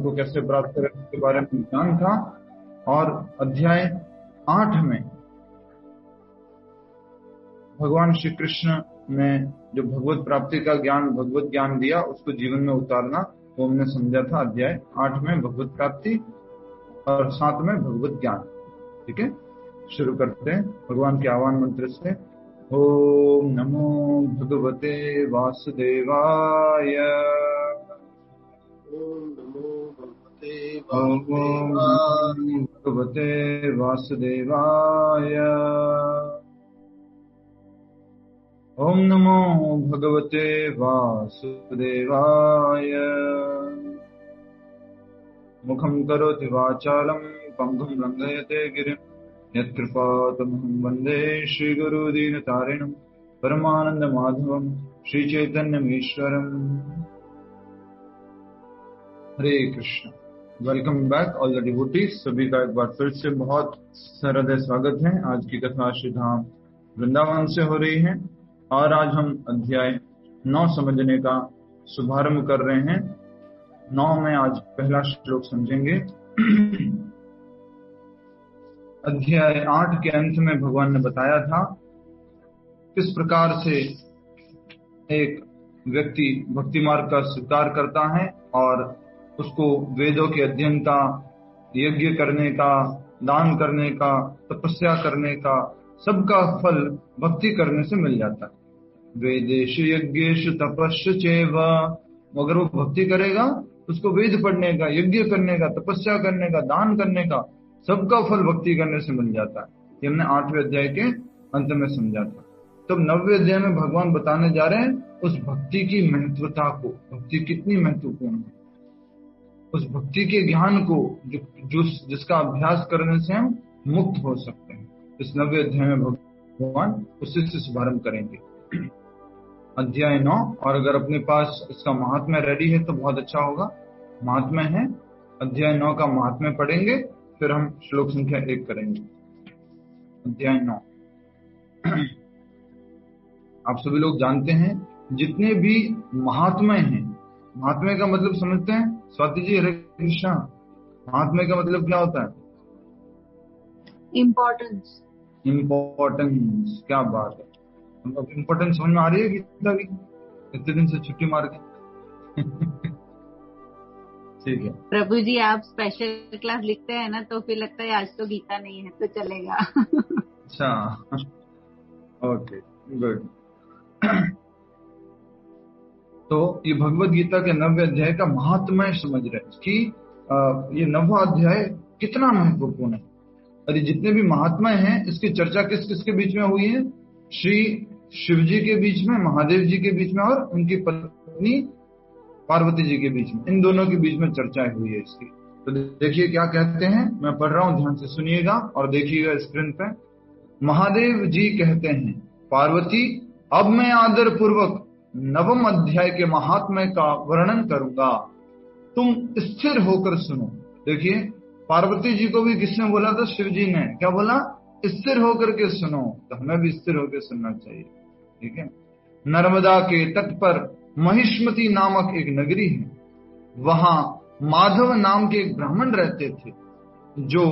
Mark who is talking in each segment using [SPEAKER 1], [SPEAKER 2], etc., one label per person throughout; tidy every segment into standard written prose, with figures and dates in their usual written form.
[SPEAKER 1] को कैसे प्राप्त करें उसके बारे में ज्ञान था। और अध्याय 8 में भगवान श्री कृष्ण ने जो भगवत प्राप्ति का ज्ञान, भगवत ज्ञान दिया, उसको जीवन में उतारना, वो हमने समझा था। अध्याय 8 में भगवत प्राप्ति और 7 में भगवत ज्ञान। ठीक है, शुरू करते हैं भगवान के आह्वान मंत्र से। ओम नमो भगवते वासुदेवाय। भगवते वासुदेवाय। ओम नमो भगवते वासुदेवाय। मुखं करोति वाचालं पंगुं लंघयते गिरिं यत्कृपातमहं वन्दे श्रीगुरुदीनतारिणं परमानन्दमाधवं श्रीचैतन्यमीश्वरम्। Hare Krishna. Welcome back all the devotees. सभी का एक बार फिर से बहुत हृदय स्वागत है। आज की कथा श्री धाम वृंदावन से हो रही है और आज हम अध्याय 9 समझने का शुभारंभ कर रहे हैं। 9 में आज पहला श्लोक समझेंगे। अध्याय 8 के अंत में भगवान ने बताया था किस प्रकार से एक व्यक्ति भक्ति मार्ग का स्वीकार करता है और उसको वेदों के अध्ययन का, यज्ञ करने का, दान करने का, तपस्या करने का, सबका फल भक्ति करने से मिल जाता है। वेदेषु यज्ञेषु तपस्या चैव। अगर वो भक्ति करेगा उसको वेद पढ़ने का, यज्ञ करने का, तपस्या करने का, दान करने का, सबका फल भक्ति करने से मिल जाता है। ये हमने 8वें अध्याय के अंत में समझा था। तो 9वें अध्याय में भगवान बताने जा रहे हैं उस भक्ति की महत्वता को, भक्ति कितनी महत्वपूर्ण है, उस भक्ति के ज्ञान को जिसका अभ्यास करने से हम मुक्त हो सकते हैं। इस 9वें अध्याय में भगवान उसी से शुभारंभ करेंगे। अध्याय 9। और अगर अपने पास इसका महात्म्य रेडी है तो बहुत अच्छा होगा। महात्म्य है, अध्याय 9 का महात्म्य पढ़ेंगे, फिर हम श्लोक संख्या 1 करेंगे। अध्याय 9 आप सभी लोग जानते हैं जितने भी महात्म्य हैं, महात्म्य का मतलब समझते हैं स्वाति जी? हरे कृष्णा। महात्म्य का मतलब क्या होता है?
[SPEAKER 2] इम्पोर्टेंस।
[SPEAKER 1] इम्पोर्टेंस, क्या बात है। हमको इम्पोर्टेंस समझ में आ रही है गीता की? इतने दिन से छुट्टी मार के ठीक है
[SPEAKER 2] प्रभु जी, आप स्पेशल क्लास लिखते हैं ना, तो फिर लगता है आज तो गीता नहीं है तो चलेगा।
[SPEAKER 1] अच्छा, ओके, गुड। तो ये भगवत गीता के 9वें अध्याय का महात्म्य समझ रहे हैं कि ये 9वां अध्याय कितना महत्वपूर्ण है। और ये जितने भी महात्म्य हैं इसकी चर्चा किस किस के बीच में हुई है? श्री शिव जी के बीच में, महादेव जी के बीच में और उनकी पत्नी पार्वती जी के बीच में, इन दोनों के बीच में चर्चा हुई है इसकी। तो देखिए क्या कहते हैं, मैं पढ़ रहा हूं, ध्यान से सुनिएगा और देखिएगा स्क्रीन पे। महादेव जी कहते हैं, पार्वती अब मैं आदर पूर्वक 9वें अध्याय के महात्म्य का वर्णन करूंगा, तुम स्थिर होकर सुनो। देखिए पार्वती जी को भी किसने बोला था? शिव जी ने। क्या बोला? स्थिर होकर के सुनो। तो हमें भी स्थिर होकर सुनना चाहिए। ठीक है। नर्मदा के तट पर महिष्मती नामक एक नगरी है। वहां माधव नाम के एक ब्राह्मण रहते थे जो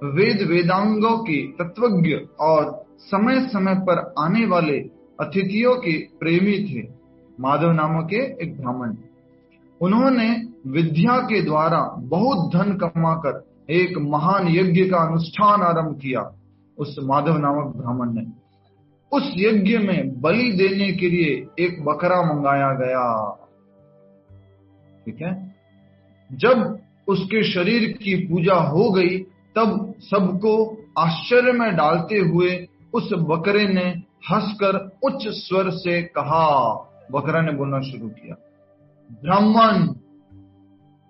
[SPEAKER 1] वेद वेदांगों के तत्वज्ञ और समय समय पर आने वाले अतिथियों के प्रेमी थे। माधव नामक के एक ब्राह्मण, उन्होंने विद्या के द्वारा बहुत धन कमाकर एक महान यज्ञ का अनुष्ठान आरंभ किया। उस माधव नामक ब्राह्मण ने उस यज्ञ में बलि देने के लिए एक बकरा मंगाया गया। ठीक है। जब उसके शरीर की पूजा हो गई तब सबको आश्चर्य में डालते हुए उस बकरे ने हंसकर उच्च स्वर से कहा, बकरा ने बोलना शुरू किया, ब्राह्मण,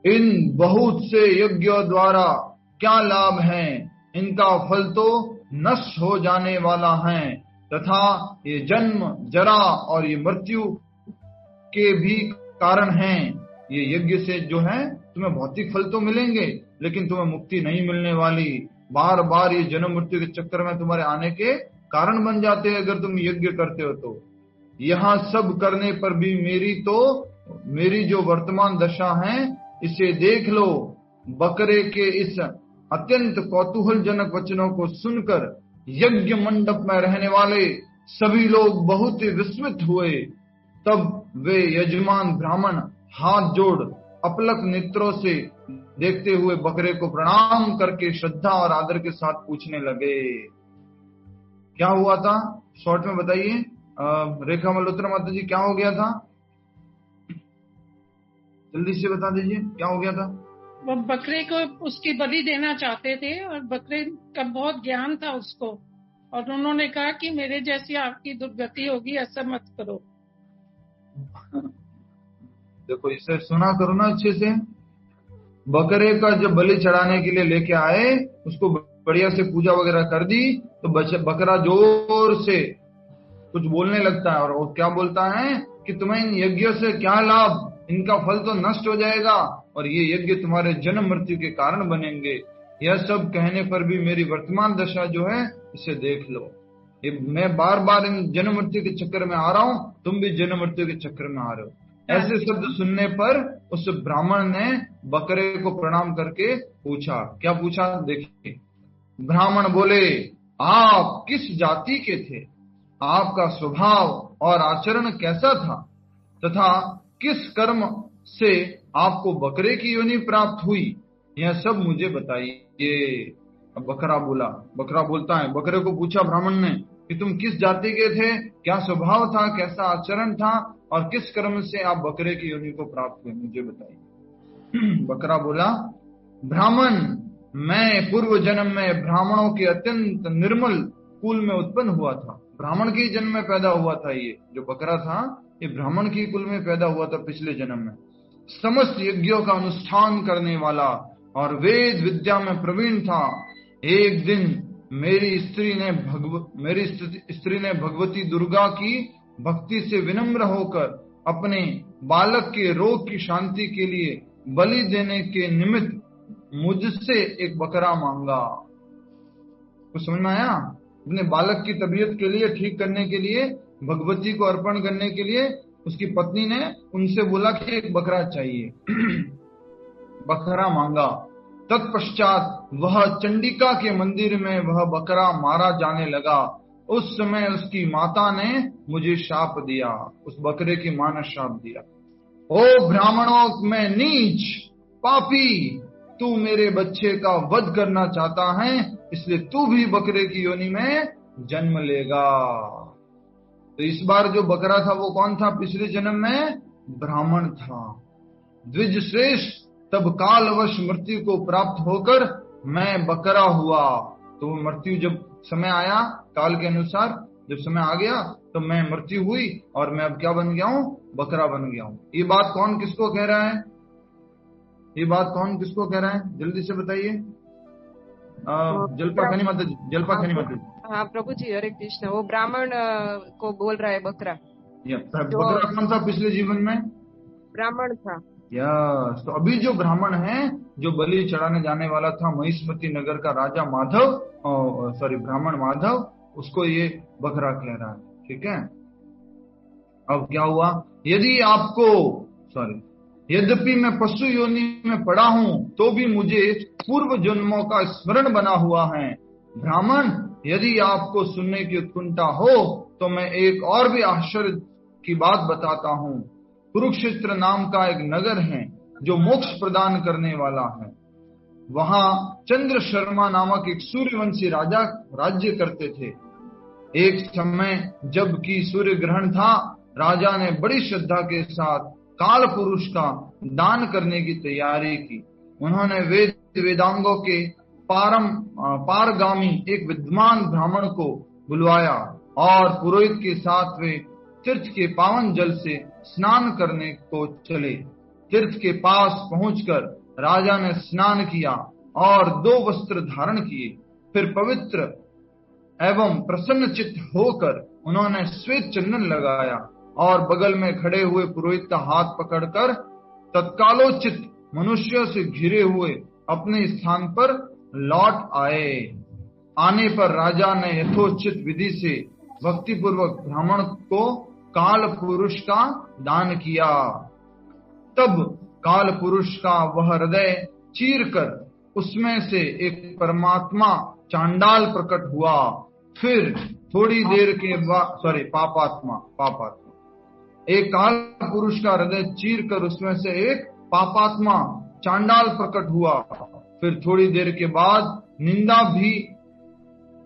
[SPEAKER 1] इन बहुत से यज्ञों द्वारा क्या लाभ है? इनका फल तो नष्ट हो जाने वाला है तथा ये जन्म, जरा और ये मृत्यु के भी कारण हैं। ये यज्ञ से जो है तुम्हें भौतिक फल तो मिलेंगे लेकिन तुम्हें मुक्ति नहीं मिलने वाली। बार बार ये जन्म मृत्यु के चक्कर में तुम्हारे आने के कारण बन जाते हैं अगर तुम यज्ञ करते हो तो। यहाँ सब करने पर भी मेरी जो वर्तमान दशा है इसे देख लो। बकरे के इस अत्यंत कौतूहलजनक वचनों को सुनकर यज्ञ मंडप में रहने वाले सभी लोग बहुत ही विस्मित हुए। तब वे यजमान ब्राह्मण हाथ जोड़ अपलक नेत्रों से देखते हुए बकरे को प्रणाम करके श्रद्धा और आदर के साथ पूछने लगे। क्या हुआ था, शॉर्ट में बताइए रेखा मल्होत्रा माता जी, क्या हो गया था, जल्दी से बता दीजिए क्या हो गया था।
[SPEAKER 3] वो बकरे को उसकी बलि देना चाहते थे और बकरे का बहुत ज्ञान था उसको, और उन्होंने कहा कि मेरे जैसी आपकी दुर्गति होगी, ऐसा मत करो।
[SPEAKER 1] देखो इसे सुना करो ना अच्छे से। बकरे का जब बलि चढ़ाने के लिए लेके आए, उसको बढ़िया से पूजा वगैरह कर दी, तो बकरा जोर से कुछ बोलने लगता है। और वो क्या बोलता है कि तुम्हें इन यज्ञों से क्या लाभ, इनका फल तो नष्ट हो जाएगा और ये यज्ञ तुम्हारे जन्म मृत्यु के कारण बनेंगे। यह सब कहने पर भी मेरी वर्तमान दशा जो है इसे देख लो। ये मैं बार बार इन जन्म मृत्यु के चक्कर में आ रहा हूँ, तुम भी जन्म मृत्यु के चक्कर में आ रहे हो। ऐसे शब्द सुनने पर उस ब्राह्मण ने बकरे को प्रणाम करके पूछा। क्या पूछा देखिए। ब्राह्मण बोले, आप किस जाति के थे, आपका स्वभाव और आचरण कैसा था, तथा किस कर्म से आपको बकरे की योनि प्राप्त हुई, यह सब मुझे बताइए। अब बकरा बोलता है, बकरे को पूछा ब्राह्मण ने कि तुम किस जाति के थे, क्या स्वभाव था, कैसा आचरण था और किस कर्म से आप बकरे की योनि को प्राप्त हुए, मुझे बताइए। बकरा बोला, ब्राह्मण, मैं पूर्व जन्म में ब्राह्मणों के अत्यंत निर्मल कुल में उत्पन्न हुआ था। ब्राह्मण के जन्म में पैदा हुआ था। ये जो बकरा था ये ब्राह्मण की कुल में पैदा हुआ था पिछले जन्म में। समस्त यज्ञों का अनुष्ठान करने वाला और वेद विद्या में प्रवीण था। एक दिन मेरी स्त्री ने भगवती दुर्गा की भक्ति से विनम्र होकर अपने बालक के रोग की शांति के लिए बलि देने के निमित्त मुझसे एक बकरा मांगा। कुछ समझ में आया? अपने बालक की तबीयत के लिए, ठीक करने के लिए, भगवती को अर्पण करने के लिए उसकी पत्नी ने उनसे बोला कि एक बकरा चाहिए। बकरा मांगा। तत्पश्चात वह चंडिका के मंदिर में वह बकरा मारा जाने लगा। उस समय उसकी माता ने मुझे शाप दिया, उस बकरे की मां ने शाप दिया। ओ ब्राह्मणों में नीच पापी, तू मेरे बच्चे का वध करना चाहता है, इसलिए तू भी बकरे की योनि में जन्म लेगा। तो इस बार जो बकरा था वो कौन था? पिछले जन्म में ब्राह्मण था। द्विज श्रेष्ठ, तब कालवश मृत्यु को प्राप्त होकर मैं बकरा हुआ। तो मृत्यु जब समय आया, काल के अनुसार जब समय आ गया तो मैं मृत्यु हुई और मैं अब क्या बन गया हूँ? बकरा बन गया हूँ। ये बात कौन किसको कह रहा है? ये बात कौन किसको कह रहा है? जल्दी से बताइए। जलपा खनी माता जी।
[SPEAKER 4] हाँ प्रभु जी, हरे कृष्ण। वो ब्राह्मण को बोल रहा है बकरा।
[SPEAKER 1] बकरा कौन था पिछले जीवन में?
[SPEAKER 4] ब्राह्मण था।
[SPEAKER 1] यस। तो अभी जो ब्राह्मण है, जो बलि चढ़ाने जाने वाला था महिष्मती नगर का राजा माधव, ब्राह्मण माधव, उसको ये बकरा कह रहा है। ठीक है। अब क्या हुआ? यद्यपि मैं पशु योनि में पड़ा हूं तो भी मुझे पूर्व जन्मों का स्मरण बना हुआ है। ब्राह्मण, यदि आपको सुनने की उत्कंठा हो तो मैं एक और भी आश्चर्य की बात बताता हूँ। कुरुक्षेत्र नाम का एक नगर है जो मोक्ष प्रदान करने वाला है। वहां चंद्र शर्मा नामक एक सूर्यवंशी राजा राज्य करते थे। एक समय जबकि सूर्य ग्रहण था, राजा ने बड़ी श्रद्धा के साथ काल पुरुष का दान करने की तैयारी की। उन्होंने वेदांगों के पारगामी एक विद्वान ब्राह्मण को बुलवाया और पुरोहित के साथ वे तीर्थ के पावन जल से स्नान करने को चले। तीर्थ के पास पहुंचकर राजा ने स्नान किया और 2 वस्त्र धारण किए। फिर पवित्र एवं प्रसन्न चित्त होकर उन्होंने श्वेत चंदन लगाया और बगल में खड़े हुए पुरोहित का हाथ पकड़कर तत्कालोचित मनुष्यों से घिरे हुए अपने स्थान पर लौट आए। आने पर राजा ने यथोचित विधि से भक्तिपूर्वक ब्राह्मण को काल पुरुष का दान किया। तब काल पुरुष का वह हृदय चीर कर उसमें से एक परमात्मा चांडाल प्रकट हुआ। फिर थोड़ी देर के बाद पापात्मा एक काल पुरुष का हृदय चीर कर उसमें से एक पापात्मा चांडाल प्रकट हुआ। फिर थोड़ी देर के बाद निंदा भी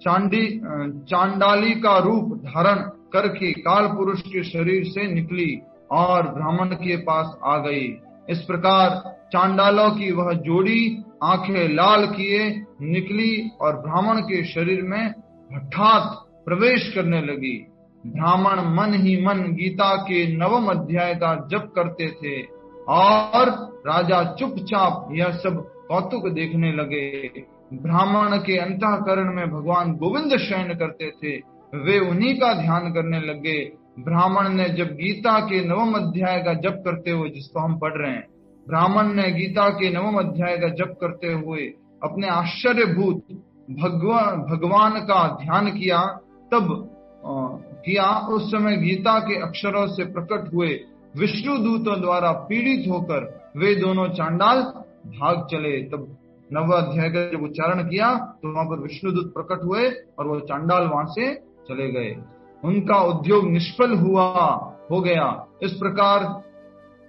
[SPEAKER 1] चांडाली का रूप धारण करके काल पुरुष के शरीर से निकली और ब्राह्मण के पास आ गई। इस प्रकार चांडालों की वह जोड़ी आंखें लाल किए निकली और ब्राह्मण के शरीर में हठात प्रवेश करने लगी। ब्राह्मण मन ही मन गीता के 9वें अध्याय का जप करते थे और राजा चुपचाप यह सब कौतुक देखने लगे। ब्राह्मण के अंतःकरण में भगवान गोविंद शयन करते थे, वे उन्हीं का ध्यान करने लगे। ब्राह्मण ने जब गीता के 9वें अध्याय का जप करते हुए, जिसको हम पढ़ रहे हैं, ब्राह्मण ने गीता के 9वें अध्याय का जप करते हुए अपने आश्चर्यभूत भगवान का ध्यान किया, उस समय गीता के अक्षरों से प्रकट हुए विष्णु दूतों द्वारा पीड़ित होकर वे दोनों चांडाल भाग चले। तब 9वें अध्याय का जब उच्चारण किया तो वहां पर विष्णु दूत प्रकट हुए और वो चांडाल वहां से चले गए। उनका उद्योग निष्फल हो गया। इस प्रकार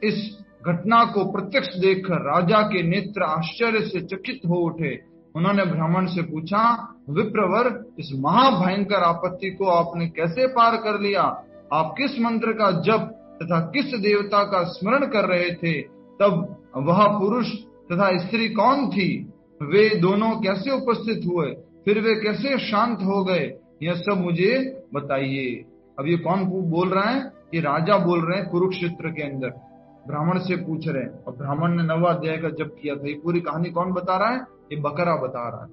[SPEAKER 1] इस घटना को प्रत्यक्ष देखकर राजा के नेत्र आश्चर्य से चकित हो उठे। उन्होंने ब्राह्मण से पूछा, विप्रवर, इस महाभयंकर आपत्ति को आपने कैसे पार कर लिया? आप किस मंत्र का जप तथा किस देवता का स्मरण कर रहे थे? तब वह पुरुष तथा स्त्री कौन थी? वे दोनों कैसे उपस्थित हुए? फिर वे कैसे शांत हो गए? यह सब मुझे बताइए। अब ये कौन बोल रहा है? ये राजा बोल रहे हैं कुरुक्षेत्र के अंदर, ब्राह्मण से पूछ रहे हैं। और ब्राह्मण ने 9वां अध्याय का जप किया था। ये पूरी कहानी कौन बता रहा है? ये बकरा बता रहा है,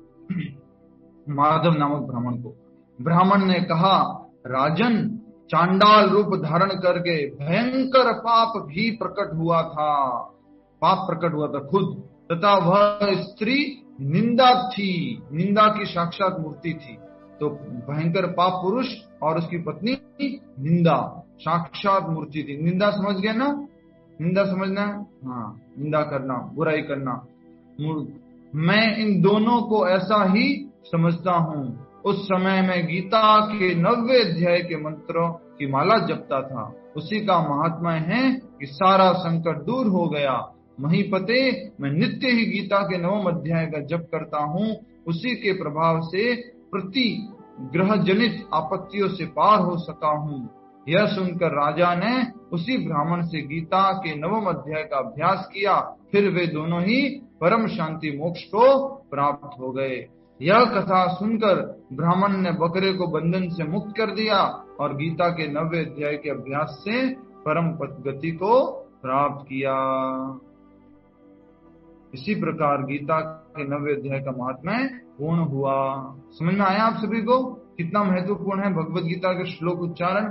[SPEAKER 1] माधव नामक ब्राह्मण को। ब्राह्मण ने कहा, राजन, चांडाल रूप धारण करके भयंकर पाप भी प्रकट हुआ था। पाप प्रकट हुआ था खुद, तथा वह स्त्री निंदा थी, निंदा की साक्षात मूर्ति थी। तो भयंकर पाप पुरुष और उसकी पत्नी निंदा साक्षात मूर्ति थी। निंदा समझ गए ना? निंदा समझना है? हाँ, निंदा करना, बुराई करना। मैं इन दोनों को ऐसा ही समझता हूँ। उस समय मैं गीता के 9वें अध्याय के मंत्रों की माला जपता था। उसी का महात्मा है कि सारा संकट दूर हो गया। महीपते, मैं नित्य ही गीता के 9वें अध्याय का जप करता हूँ। उसी के प्रभाव से प्रति ग्रह जनित आपत्तियों से पार हो सका हूँ। यह सुनकर राजा ने उसी ब्राह्मण से गीता के 9वें अध्याय का अभ्यास किया। फिर वे दोनों ही परम शांति मोक्ष को प्राप्त हो गए। यह कथा सुनकर ब्राह्मण ने बकरे को बंधन से मुक्त कर दिया और गीता के 9वें अध्याय के अभ्यास से परम गति को प्राप्त किया। इसी प्रकार गीता के 9वें अध्याय का महात्म्य पूर्ण हुआ। समझ में आया आप सभी को कितना महत्वपूर्ण है भगवत गीता के श्लोक उच्चारण?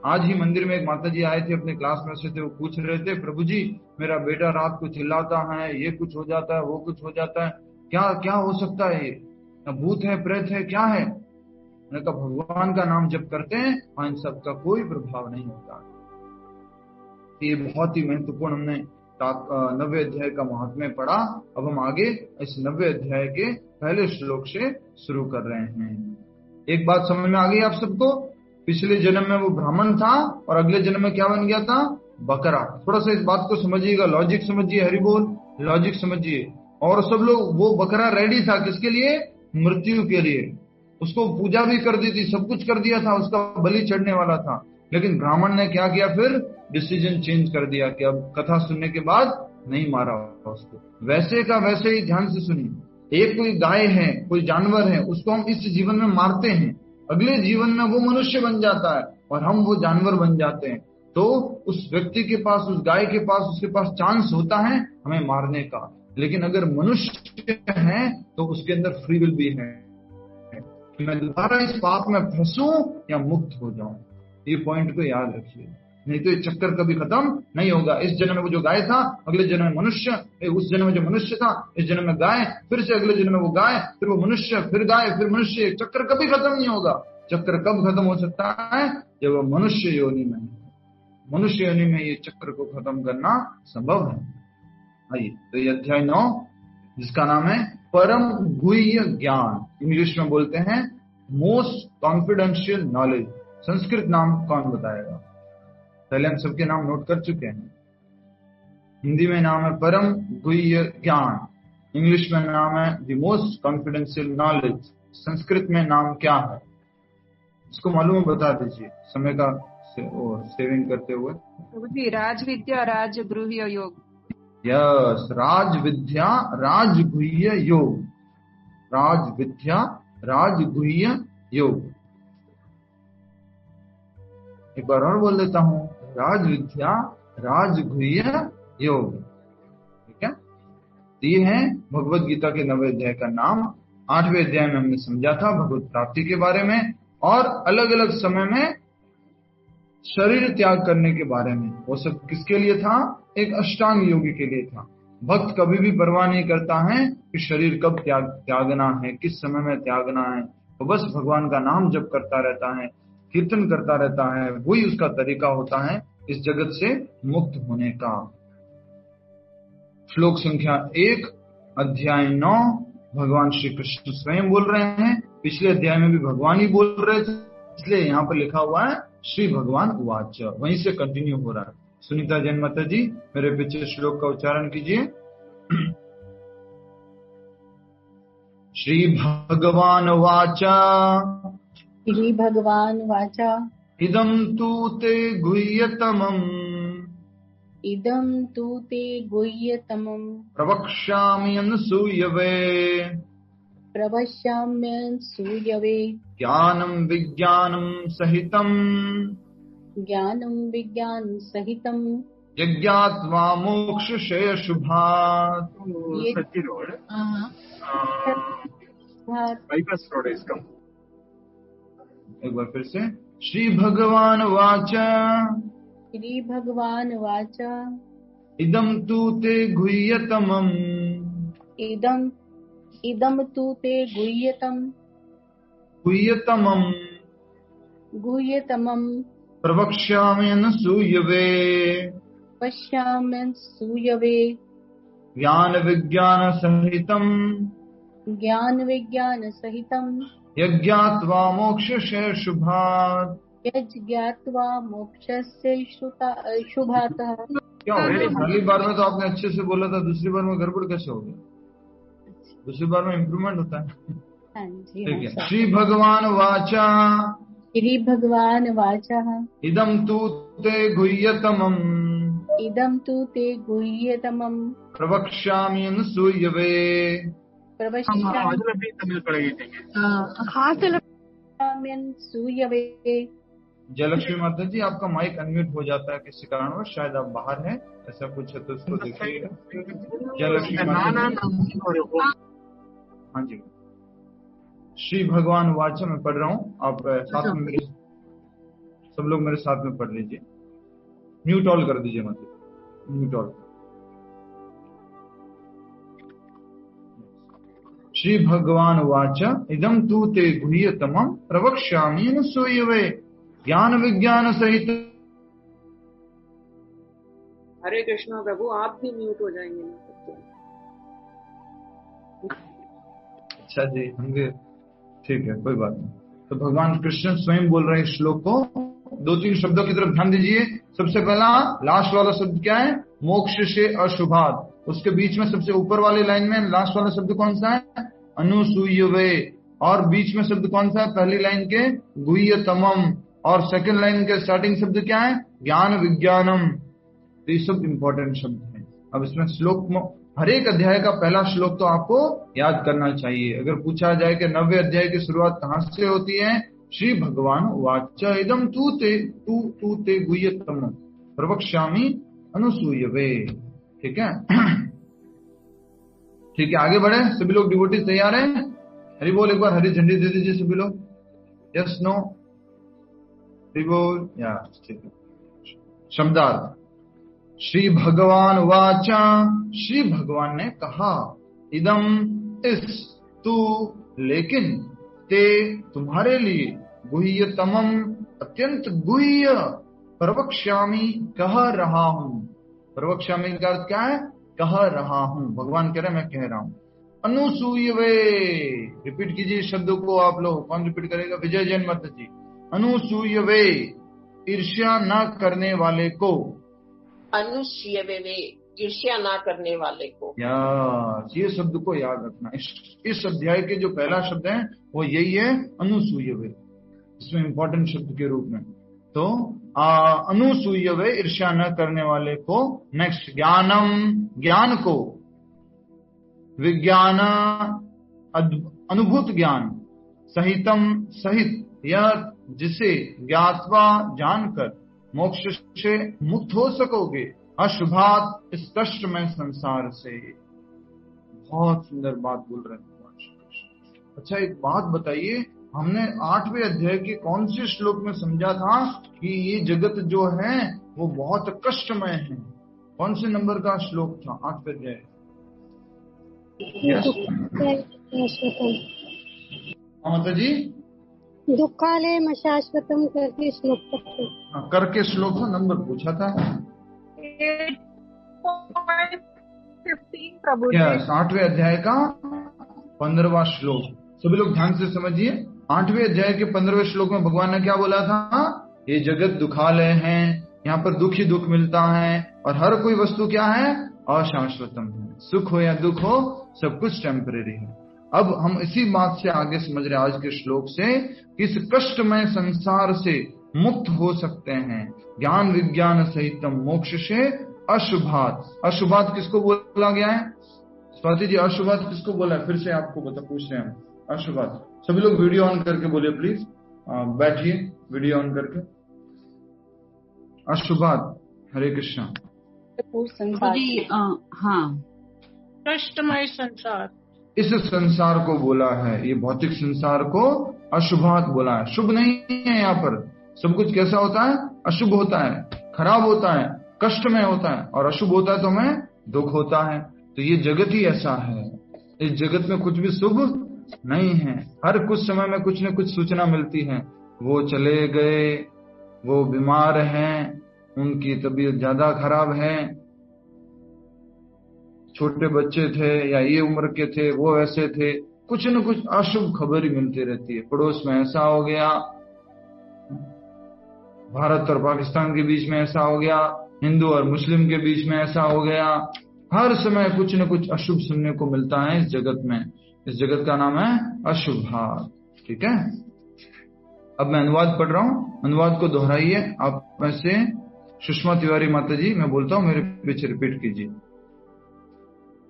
[SPEAKER 1] आज ही मंदिर में एक माता जी आए थे, अपने क्लास में से थे, वो पूछ रहे थे, प्रभु जी मेरा बेटा रात को चिल्लाता है, ये कुछ हो जाता है, वो कुछ हो जाता है, क्या क्या हो सकता है? ये भूत है, प्रेत है, क्या है? मैंने कहा भगवान का नाम जप करते हैं और इन सब का कोई प्रभाव नहीं होता। ये बहुत ही महत्वपूर्ण हमने 9वें अध्याय का महात्म्य पढ़ा। अब हम आगे इस 9वें अध्याय के पहले श्लोक से शुरू कर रहे हैं। एक बात समझ में आ गई आप सबको? पिछले जन्म में वो ब्राह्मण था और अगले जन्म में क्या बन गया था? बकरा। थोड़ा सा इस बात को समझिएगा, लॉजिक समझिए, हरि बोल, लॉजिक समझिए। और सब लोग, वो बकरा रेडी था किसके लिए? मृत्यु के लिए। उसको पूजा भी कर दी थी, सब कुछ कर दिया था, उसका बलि चढ़ने वाला था। लेकिन ब्राह्मण ने क्या किया? फिर डिसीजन चेंज कर दिया कि अब कथा सुनने के बाद नहीं मारा उसको। वैसे का वैसे ही ध्यान से सुनिए। एक कोई गाय है, कोई जानवर है, उसको हम इस जीवन में मारते हैं, अगले जीवन में वो मनुष्य बन जाता है और हम वो जानवर बन जाते हैं। तो उस व्यक्ति के पास, उस गाय के पास, उसके पास चांस होता है हमें मारने का। लेकिन अगर मनुष्य है तो उसके अंदर फ्री विल भी है कि मैं दोबारा इस पाप में फंसूं या मुक्त हो जाऊं। ये पॉइंट को याद रखिए, नहीं तो ये चक्कर कभी खत्म नहीं होगा। इस जन्म में वो जो गाय था, अगले जन्म में मनुष्य, उस जन्म में जो मनुष्य था, इस जन्म में गाय, फिर से अगले जन्म में वो गाय, फिर वो मनुष्य, फिर गाय, फिर मनुष्य। चक्कर कभी खत्म नहीं होगा। चक्कर कब खत्म हो सकता है? जब वो मनुष्य योनि में है। मनुष्य योनि में ये चक्र को खत्म करना संभव है। आइए, तो ये अध्याय 9 जिसका नाम है परम गुह्य ज्ञान, इंग्लिश में बोलते हैं मोस्ट कॉन्फिडेंशियल नॉलेज। संस्कृत नाम कौन बताएगा? पहले हम सबके नाम नोट कर चुके हैं। हिंदी में नाम है परम गुह्य ज्ञान, इंग्लिश में नाम है the most confidential knowledge. Sanskrit में नाम क्या है? इसको मालूम है बता दीजिए, समय का सेविंग करते हुए।
[SPEAKER 4] राज विद्या राज गुह्य योग।
[SPEAKER 1] यस, राज विद्या राज गुह्य योग, राज विद्या राज गुह्य योग। एक बार और बोल देता हूं, राज विद्या राज गुह्य योग। ठीक है, ये है भगवत गीता के 9वें अध्याय का नाम। 8वें अध्याय में हमने समझा था भगवत प्राप्ति के बारे में और अलग अलग समय में शरीर त्याग करने के बारे में। वो सब किसके लिए था? एक अष्टांग योगी के लिए था। भक्त कभी भी परवाह नहीं करता है कि शरीर कब त्यागना है, किस समय में त्यागना है। तो बस भगवान का नाम जप करता रहता है, कीर्तन करता रहता है, वही उसका तरीका होता है इस जगत से मुक्त होने का। श्लोक संख्या 1 अध्याय 9 भगवान श्री कृष्ण स्वयं बोल रहे हैं। पिछले अध्याय में भी भगवान ही बोल रहे थे, इसलिए यहाँ पर लिखा हुआ है श्री भगवान उवाच, वहीं से कंटिन्यू हो रहा है। सुनीता जैन माता जी मेरे पीछे श्लोक का उच्चारण कीजिए। श्री भगवान वाचा,
[SPEAKER 5] श्री भगवान वाचा,
[SPEAKER 1] इदं तु ते गुह्यतमम्,
[SPEAKER 5] इदं तु ते गुह्यतमम्,
[SPEAKER 1] प्रवक्ष्यामि अनसूयवे,
[SPEAKER 5] प्रवक्ष्याम्यनसूयवे,
[SPEAKER 1] ज्ञानं विज्ञानं सहितं,
[SPEAKER 5] ज्ञानं विज्ञानं सहितं,
[SPEAKER 1] यज्ञात्वा मोक्षशय शुभात्।
[SPEAKER 6] सच्ची रोड बाईपास रोड है इसका।
[SPEAKER 1] एक बार फिर से, श्री भगवान वाचा,
[SPEAKER 5] श्री भगवान वाचा,
[SPEAKER 1] इदं तु ते गुह्यतमम्,
[SPEAKER 5] इदं तु ते गुह्यतमम्,
[SPEAKER 1] प्रवक्ष्यामि अनसूयवे,
[SPEAKER 5] पश्याम्यनसूयवे,
[SPEAKER 1] ज्ञान विज्ञान सहितं,
[SPEAKER 5] ज्ञान विज्ञान सहितं,
[SPEAKER 1] यज्ञात्वा मोक्षशय शुभात्।
[SPEAKER 5] यज्ञात्वा मोक्षस्य शुभातः।
[SPEAKER 1] क्या हो गया? पहली बार में तो आपने अच्छे से बोला था, दूसरी बार में गड़बड़ कैसे हो गया? दूसरी बार में इम्प्रूवमेंट होता है।
[SPEAKER 5] हाँ जी,
[SPEAKER 1] ठीक है। श्री भगवान वाचा,
[SPEAKER 5] श्री भगवान वाचा,
[SPEAKER 1] इदं तु ते गुह्यतमम्,
[SPEAKER 5] इदं तु ते गुह्यतमम्,
[SPEAKER 1] प्रवक्ष्यामि अनसूयवे,
[SPEAKER 6] भी तमिल पड़ेगी।
[SPEAKER 5] प्रवक्ष्याम्यनसूयवे।
[SPEAKER 1] जयलक्ष्मी माता जी आपका माइक अनम्यूट हो जाता है किसी कारणवश, शायद आप बाहर हैं, ऐसा कुछ है तो उसको देखिएगा। जयलक्ष्मी माता जी, हाँ जी। श्री भगवान वाचा में पढ़ रहा हूँ, आप साथ में मेरे, सब लोग मेरे साथ में पढ़ लीजिए। म्यूट ऑल कर दीजिए, मतलब म्यूट ऑल। श्री भगवान वाचा, इदं तु ते गुह्यतमम्, प्रवक्ष्यामि अनसूयवे, ज्ञान विज्ञान सहित।
[SPEAKER 7] हरे कृष्णा प्रभु, आप भी म्यूट हो जाएंगे।
[SPEAKER 1] अच्छा जी, होंगे, ठीक है, कोई बात नहीं। तो भगवान कृष्ण स्वयं बोल रहे हैं श्लोक को। 2-3 शब्दों की तरफ ध्यान दीजिए। सबसे पहला लास्ट वाला शब्द क्या है? मोक्ष से अशुभात। उसके बीच में सबसे ऊपर वाली लाइन में लास्ट वाला शब्द कौन सा है? अनुसूयवे। और बीच में शब्द कौन सा है? पहली लाइन के गुह्यतमम्। और सेकंड लाइन के स्टार्टिंग शब्द क्या है? ज्ञान विज्ञानम। तो ये सब इंपॉर्टेंट शब्द हैं। अब इसमें श्लोक, हर एक अध्याय का पहला श्लोक तो आपको याद करना चाहिए। अगर पूछा जाए कि 9वें अध्याय की शुरुआत कहां से होती है? श्री भगवान वाचा, इदं तु ते गुह्यतमम्, प्रवक्ष्यामि अनसूयवे। ठीक है, ठीक है, आगे बढ़े। सभी लोग डिवोटी तैयार हैं? हरि बोल, एक बार हरी झंडी दे दीजिए सभी लोग। यस, नो, हरि बोल, या ठीक है। शब्दार्थ। श्री भगवान वाचा, श्री भगवान ने कहा, इदम इस, तू लेकिन, ते तुम्हारे लिए, गुह्यतमम् अत्यंत गुह्य, प्रवक्ष्यामि कह रहा हूं। प्रवक्ष्यामि का अर्थ क्या है? कह रहा हूं, भगवान कह रहे मैं कह रहा हूं। अनुसूयवे, रिपीट कीजिए शब्दों को आप लोग। कौन रिपीट करेगा? विजय जैन मत जी। अनुसूयवे, ईर्ष्या न करने वाले को।
[SPEAKER 8] अनुसूयवे, ईर्ष्या न करने वाले को।
[SPEAKER 1] ये शब्द को याद रखना। इस अध्याय के जो पहला शब्द है वो यही है, अनुसूयवे, इसमें इंपॉर्टेंट शब्द के रूप में। तो अनुसूयवे, ईर्ष्या न करने वाले को। नेक्स्ट, ज्ञानम, ज्ञान को। विज्ञान, अनुभूत ज्ञान। सहितम, सहित, यह जिसे ज्ञात्वा, जानकर, मोक्ष से मुक्त हो सकोगे, अशुभात, इस कष्टमय संसार से। बहुत सुंदर बात बोल रहे हैं। अच्छा, एक बात बताइए, हमने 8वें अध्याय के कौन से श्लोक में समझा था कि ये जगत जो है वो बहुत कष्टमय है? कौन से नंबर का श्लोक था 8वें अध्याय? माता जी,
[SPEAKER 9] दुःखालयम शाश्वतम करके श्लोक,
[SPEAKER 1] करके श्लोक था, नंबर पूछा था। 8वें अध्याय का 15वां श्लोक। सभी लोग ध्यान से समझिए। 8वें अध्याय के 15वें श्लोक में भगवान ने क्या बोला था? ये जगत दुखालय है, यहाँ पर दुख ही दुख मिलता है, और हर कोई वस्तु क्या है? अशाश्वतम है। सुख हो या दुख हो, सब कुछ टेम्परेरी है। अब हम इसी बात से आगे समझ रहे हैं आज के श्लोक से, कि इस कष्टमय संसार से मुक्त हो सकते हैं ज्ञान विज्ञान सहितम मोक्ष से अशुभात। अशुभात किसको बोला गया है? स्वाति जी, अशुभात किसको बोला है? फिर से आपको पूछ रहे हैं अशुभात। सभी लोग वीडियो ऑन करके बोले प्लीज, बैठिए वीडियो ऑन करके। अशुभात, हरे कृष्णा
[SPEAKER 2] जी। हाँ,
[SPEAKER 3] कष्टमय संसार,
[SPEAKER 1] इस संसार को बोला है, ये भौतिक संसार को अशुभात बोला है। शुभ नहीं है। यहाँ पर सब कुछ कैसा होता है? अशुभ होता है, खराब होता है, कष्टमय होता है, और अशुभ होता है तो हमें दुख होता है। तो ये जगत ही ऐसा है। इस जगत में कुछ भी शुभ नहीं है। हर कुछ समय में कुछ न कुछ सूचना मिलती है, वो चले गए, वो बीमार हैं, उनकी तबीयत ज्यादा खराब है, छोटे बच्चे थे या ये उम्र के थे, वो ऐसे थे, कुछ न कुछ अशुभ खबर ही मिलती रहती है। पड़ोस में ऐसा हो गया, भारत और पाकिस्तान के बीच में ऐसा हो गया, हिंदू और मुस्लिम के बीच में ऐसा हो गया। हर समय कुछ न कुछ अशुभ सुनने को मिलता है इस जगत में। इस जगत का नाम है अशुभात। ठीक है, अब मैं अनुवाद पढ़ रहा हूं, अनुवाद को दोहराइए। आप में से सुषमा तिवारी माता जी, मैं बोलता हूं, मेरे पीछे रिपीट कीजिए।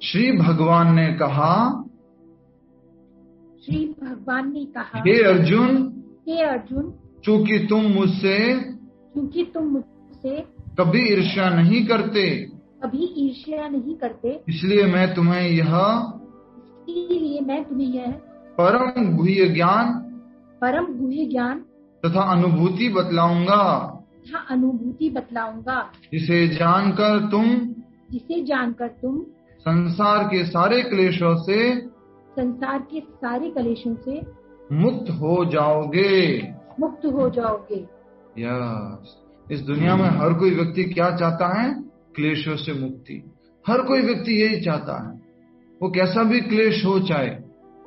[SPEAKER 1] श्री भगवान ने कहा,
[SPEAKER 5] श्री भगवान ने कहा,
[SPEAKER 1] हे अर्जुन,
[SPEAKER 5] हे अर्जुन,
[SPEAKER 1] चूंकि तुम मुझसे कभी ईर्ष्या नहीं करते, इसलिए मैं तुम्हें यह परम गुह्य ज्ञान तथा अनुभूति बतलाऊंगा, जिसे जानकर तुम संसार के सारे क्लेशों से मुक्त हो जाओगे। यस, इस दुनिया में हर कोई व्यक्ति क्या चाहता है? क्लेशों से मुक्ति। हर कोई व्यक्ति यही चाहता है। वो कैसा भी क्लेश हो, चाहे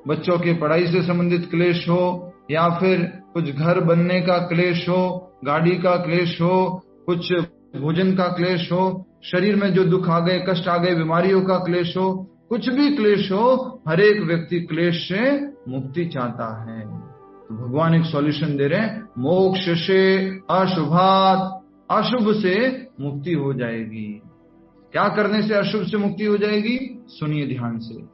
[SPEAKER 1] बच्चों की पढ़ाई से संबंधित क्लेश हो, या फिर कुछ घर बनने का क्लेश हो, गाड़ी का क्लेश हो, कुछ भोजन का क्लेश हो, शरीर में जो दुख आ गए, कष्ट आ गए, बीमारियों का क्लेश हो, कुछ भी क्लेश हो, हर एक व्यक्ति क्लेश से मुक्ति चाहता है। तो भगवान एक सॉल्यूशन दे रहे हैं, मोक्ष से अशुभात, अशुभ से मुक्ति हो जाएगी। क्या करने से अशुभ से मुक्ति हो जाएगी? सुनिए ध्यान से।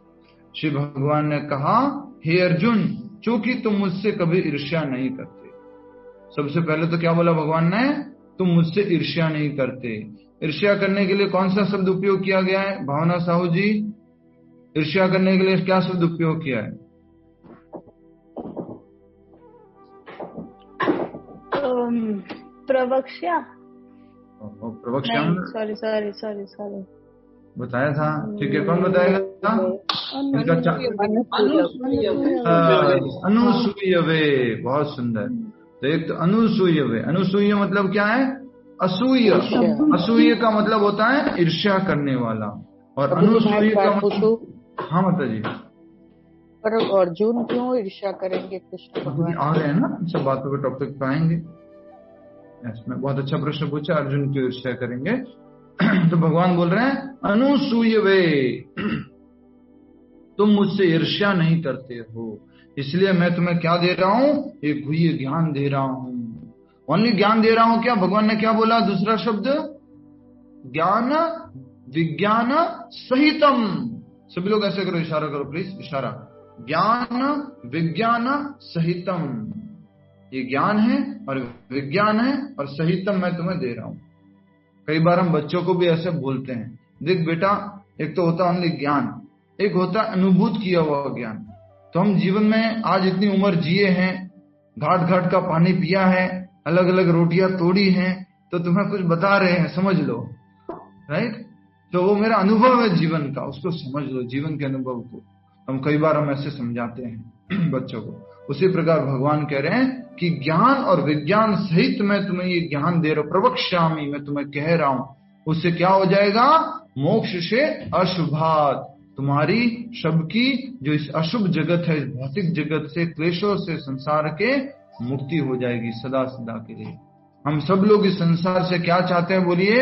[SPEAKER 1] श्री भगवान ने कहा, हे अर्जुन, चूंकि तुम मुझसे कभी ईर्ष्या नहीं करते। सबसे पहले तो क्या बोला भगवान ने? तुम मुझसे ईर्ष्या नहीं करते। ईर्ष्या करने के लिए कौन सा शब्द उपयोग किया गया है? भावना साहू जी, ईर्ष्या करने के लिए क्या शब्द उपयोग किया है?
[SPEAKER 5] प्रवक्ष्या।
[SPEAKER 9] सॉरी
[SPEAKER 1] बताया था, ठीक है, कौन बताएगा? अनुसूयवे, बहुत सुंदर। तो एक तो अनुसूयवे, अनुसूय मतलब क्या है? असूय। असूय का मतलब होता है ईर्ष्या करने वाला। और अनुसूय का हाँ माता जी।
[SPEAKER 10] पर अर्जुन क्यों ईर्ष्या करेंगे कृष्ण भगवान?
[SPEAKER 1] आ रहे हैं ना सब बातों के टॉपिक पे आएंगे। इसमें बहुत अच्छा प्रश्न पूछा, अर्जुन क्यों ईर्ष्या करेंगे। तो भगवान बोल रहे हैं अनुसूय वे, तुम मुझसे ईर्ष्या नहीं करते हो, इसलिए मैं तुम्हें क्या दे रहा हूं, एक गुह्य ज्ञान दे रहा हूं। ओनली ज्ञान दे रहा हूं क्या? भगवान ने क्या बोला दूसरा शब्द? ज्ञान विज्ञान सहितम। सभी लोग ऐसे करो, इशारा करो प्लीज, इशारा। ज्ञान विज्ञान सहितम, ये ज्ञान है और विज्ञान है और सहितम मैं तुम्हें दे रहा हूं। कई बार हम बच्चों को भी ऐसे बोलते हैं, देख बेटा, एक तो होता ओनली ज्ञान, एक होता अनुभूत किया हुआ ज्ञान। तो हम जीवन में आज इतनी उम्र जिए हैं, घाट घाट का पानी पिया है, अलग अलग रोटियां तोड़ी हैं, तो तुम्हें कुछ बता रहे हैं, समझ लो, राइट। तो वो मेरा अनुभव है जीवन का, उसको समझ लो, जीवन के अनुभव को। हम कई बार हम ऐसे समझाते हैं बच्चों को। उसी प्रकार भगवान कह रहे हैं कि ज्ञान और विज्ञान सहित मैं तुम्हें ये ज्ञान दे रहा हूं, प्रवक्ष्यामि, मैं तुम्हें कह रहा हूं। उससे क्या हो जाएगा? मोक्ष से अशुभात, तुम्हारी सबकी जो इस अशुभ जगत है, इस भौतिक जगत से, क्लेशों से, संसार के मुक्ति हो जाएगी सदा सदा के लिए। हम सब लोग इस संसार से क्या चाहते हैं? बोलिए,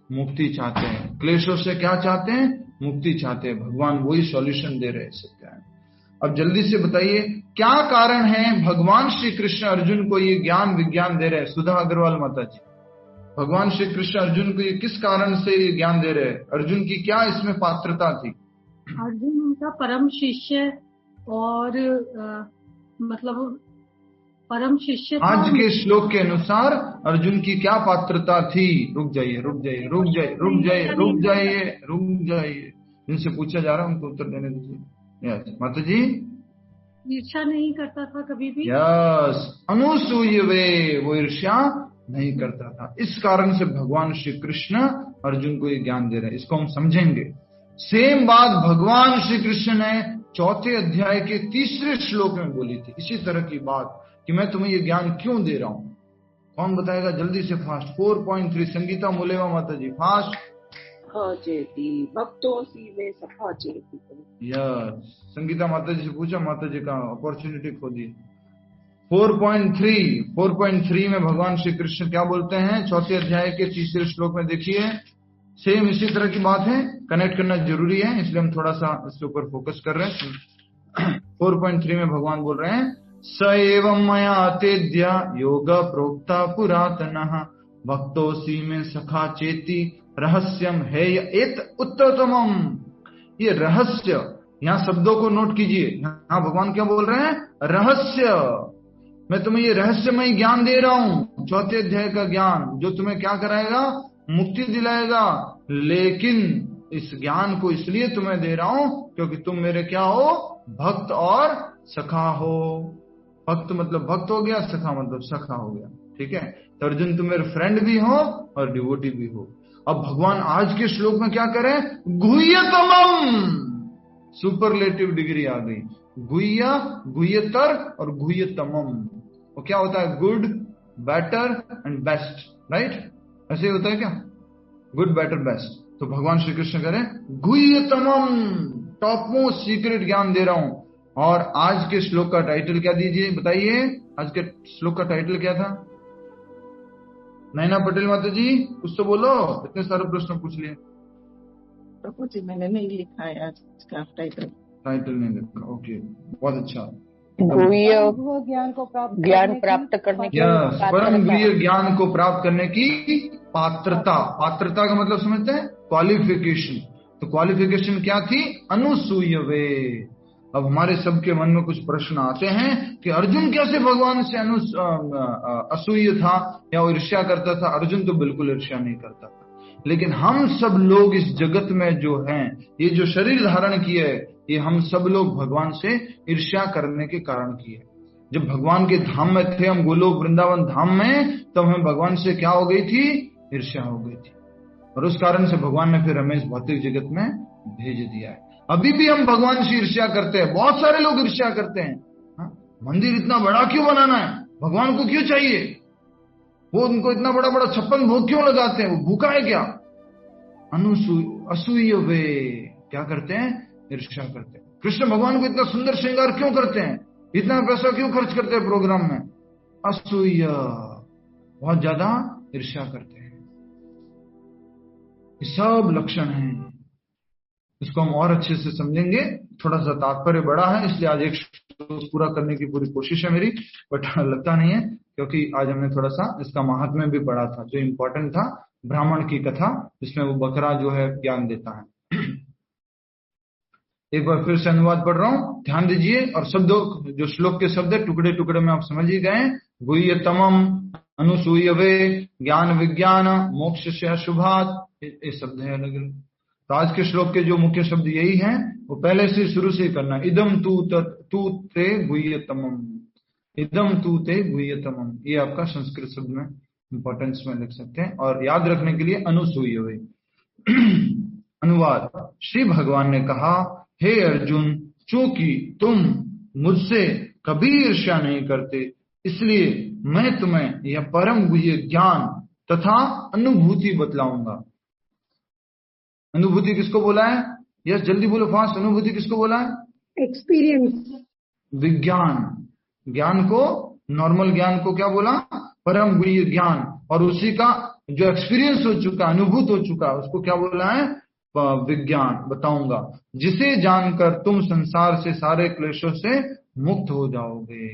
[SPEAKER 1] मुक्ति चाहते हैं। क्लेशों से क्या चाहते हैं? मुक्ति चाहते हैं। भगवान वही सॉल्यूशन दे रहे हैं। अब जल्दी से बताइए क्या कारण है भगवान श्री कृष्ण अर्जुन को ये ज्ञान विज्ञान दे रहे हैं? सुधा अग्रवाल माता जी, भगवान श्री कृष्ण अर्जुन को ये किस कारण से ये ज्ञान दे रहे हैं? अर्जुन की क्या इसमें पात्रता थी?
[SPEAKER 5] अर्जुन उनका परम शिष्य और मतलब परम शिष्य।
[SPEAKER 1] आज के श्लोक के अनुसार अर्जुन की क्या पात्रता थी? रुक जाइए रुक जाइए रुक जाइए रुक जाइए रुक जाइए रुक जाइए, जिनसे पूछा जा रहा है उनको उत्तर देने दीजिए। यस माता जी,
[SPEAKER 5] ईर्ष्या नहीं करता था कभी भी।
[SPEAKER 1] यस, अनुसूय वे, वो ईर्ष्या नहीं करता था। इस कारण से भगवान श्री कृष्ण अर्जुन को ये ज्ञान दे रहे हैं। इसको हम समझेंगे। सेम बात भगवान श्री कृष्ण ने 4 अध्याय के 3 श्लोक में बोली थी, इसी तरह की बात कि मैं तुम्हें ये ज्ञान क्यों दे रहा हूं। कौन बताएगा जल्दी से? फास्ट 4.3 संगीता मूलेवा माता जी, फास्ट।
[SPEAKER 7] चेती भक्तोसी में सखा चेती।
[SPEAKER 1] यस, संगीता माता जी से पूछा, माता जी का अपॉर्चुनिटी खो दी। 4.3 में भगवान श्री कृष्ण क्या बोलते हैं? 4 अध्याय के 3 श्लोक में देखिए, सेम इसी तरह की बात है। कनेक्ट करना जरूरी है, इसलिए हम थोड़ा सा इसके ऊपर फोकस कर रहे हैं। 4.3 में भगवान बोल रहे हैं, स एवं मया तेद्य योग प्रोक्ता पुरातनः भक्तोसी में सखा चेती रहस्यम है एत उत्तमम। ये रहस्य, यहाँ शब्दों को नोट कीजिए। यहाँ भगवान क्या बोल रहे हैं? रहस्य। मैं तुम्हें ये रहस्यमय ज्ञान दे रहा हूं, 4 अध्याय का ज्ञान, जो तुम्हें क्या कराएगा? मुक्ति दिलाएगा। लेकिन इस ज्ञान को इसलिए तुम्हें दे रहा हूं क्योंकि तुम मेरे क्या हो? भक्त और सखा हो। भक्त मतलब भक्त हो गया, सखा मतलब सखा हो गया, ठीक है। तो अर्जुन तुम मेरे फ्रेंड भी हो और डिवोटी भी हो। अब भगवान आज के श्लोक में क्या करें? गुह्यतमम, सुपरलेटिव डिग्री आ गई। गुह्य, गुह्यतर और गुह्यतमम। वो क्या होता है? Good, better and best, right? ऐसे होता है क्या? Good, better, best. तो भगवान श्री कृष्ण करें गुह्यतमम, टॉप मोस्ट सीक्रेट ज्ञान दे रहा हूं। और आज के श्लोक का टाइटल क्या दीजिए, बताइए? आज के श्लोक का टाइटल क्या था? नैना पटेल माता जी कुछ तो बोलो, इतने सारे प्रश्न पूछ लिए।
[SPEAKER 10] प्रभु जी मैंने नहीं लिखा है आज का टाइटल
[SPEAKER 1] नहीं लिखा, ओके, बहुत अच्छा।
[SPEAKER 10] ज्ञान प्राप्त करने की
[SPEAKER 1] परम गुह्य ज्ञान को प्राप्त करने की पात्रता। पात्रता का मतलब समझते हैं? क्वालिफिकेशन। तो क्वालिफिकेशन क्या थी? अनुसूय वे। अब हमारे सबके मन में कुछ प्रश्न आते हैं कि अर्जुन कैसे भगवान से असूय था या वो ईर्ष्या करता था? अर्जुन तो बिल्कुल ईर्ष्या नहीं करता था। लेकिन हम सब लोग इस जगत में जो हैं, ये जो शरीर धारण किए, ये हम सब लोग भगवान से ईर्ष्या करने के कारण किए। जब भगवान के धाम में थे हम, गोलोक वृंदावन धाम में, तब हमें भगवान से क्या हो गई थी? ईर्ष्या हो गई थी। और उस कारण से भगवान ने फिर हमें इस भौतिक जगत में भेज दिया है। अभी भी हम भगवान से ईर्ष्या करते हैं। बहुत सारे लोग ईर्ष्या करते हैं। मंदिर इतना बड़ा क्यों बनाना है? भगवान को क्यों चाहिए? वो उनको इतना बड़ा बड़ा 56 भोग क्यों लगाते हैं? वो भूखा है क्या? अनुसूय असूयवे, क्या करते हैं? ईर्ष्या करते हैं। कृष्ण भगवान को इतना सुंदर श्रृंगार क्यों करते हैं, इतना पैसा क्यों खर्च करते हैं प्रोग्राम में? असूय, बहुत ज्यादा ईर्ष्या करते हैं। ये सब लक्षण हैं। इसको हम और अच्छे से समझेंगे। थोड़ा सा तात्पर्य बड़ा है, इसलिए आज एक पूरा करने की पूरी कोशिश है मेरी, बट लगता नहीं है, क्योंकि आज हमने थोड़ा सा इसका महात्म्य भी पढ़ा था, जो इम्पोर्टेंट था, ब्राह्मण की कथा, जिसमें वो बकरा जो है ज्ञान देता है। एक बार फिर से अनुवाद पढ़ रहा हूं, ध्यान दीजिए। और शब्दों, जो श्लोक के शब्द है, टुकड़े टुकड़े में आप समझ ही गए। गुह्यतमम, अनुसूयवे, ज्ञान विज्ञान, मोक्ष से अशुभात, ये शब्द है अलग अलग। तो आज के श्लोक के जो मुख्य शब्द यही हैं, वो पहले से शुरू से करना। इदम तू ते गुह्यतमम, इदम तू ते गुह्यतमम, ये आपका संस्कृत शब्द में इंपॉर्टेंस में लिख सकते हैं। और याद रखने के लिए अनुसूयवे। अनुवाद, श्री भगवान ने कहा, हे अर्जुन, चूंकि तुम मुझसे कभी ईर्ष्या नहीं करते, इसलिए मैं तुम्हें यह परम गुह्य ज्ञान तथा अनुभूति बतलाऊंगा। अनुभूति किसको बोला है? यस, जल्दी बोलो, फास्ट। अनुभूति किसको बोला है?
[SPEAKER 9] एक्सपीरियंस,
[SPEAKER 1] विज्ञान। ज्ञान को, नॉर्मल ज्ञान को क्या बोला? परम गुह्य ज्ञान। और उसी का जो एक्सपीरियंस हो चुका, अनुभूत हो चुका, उसको क्या बोला है? विज्ञान बताऊंगा, जिसे जानकर तुम संसार से सारे क्लेशों से मुक्त हो जाओगे।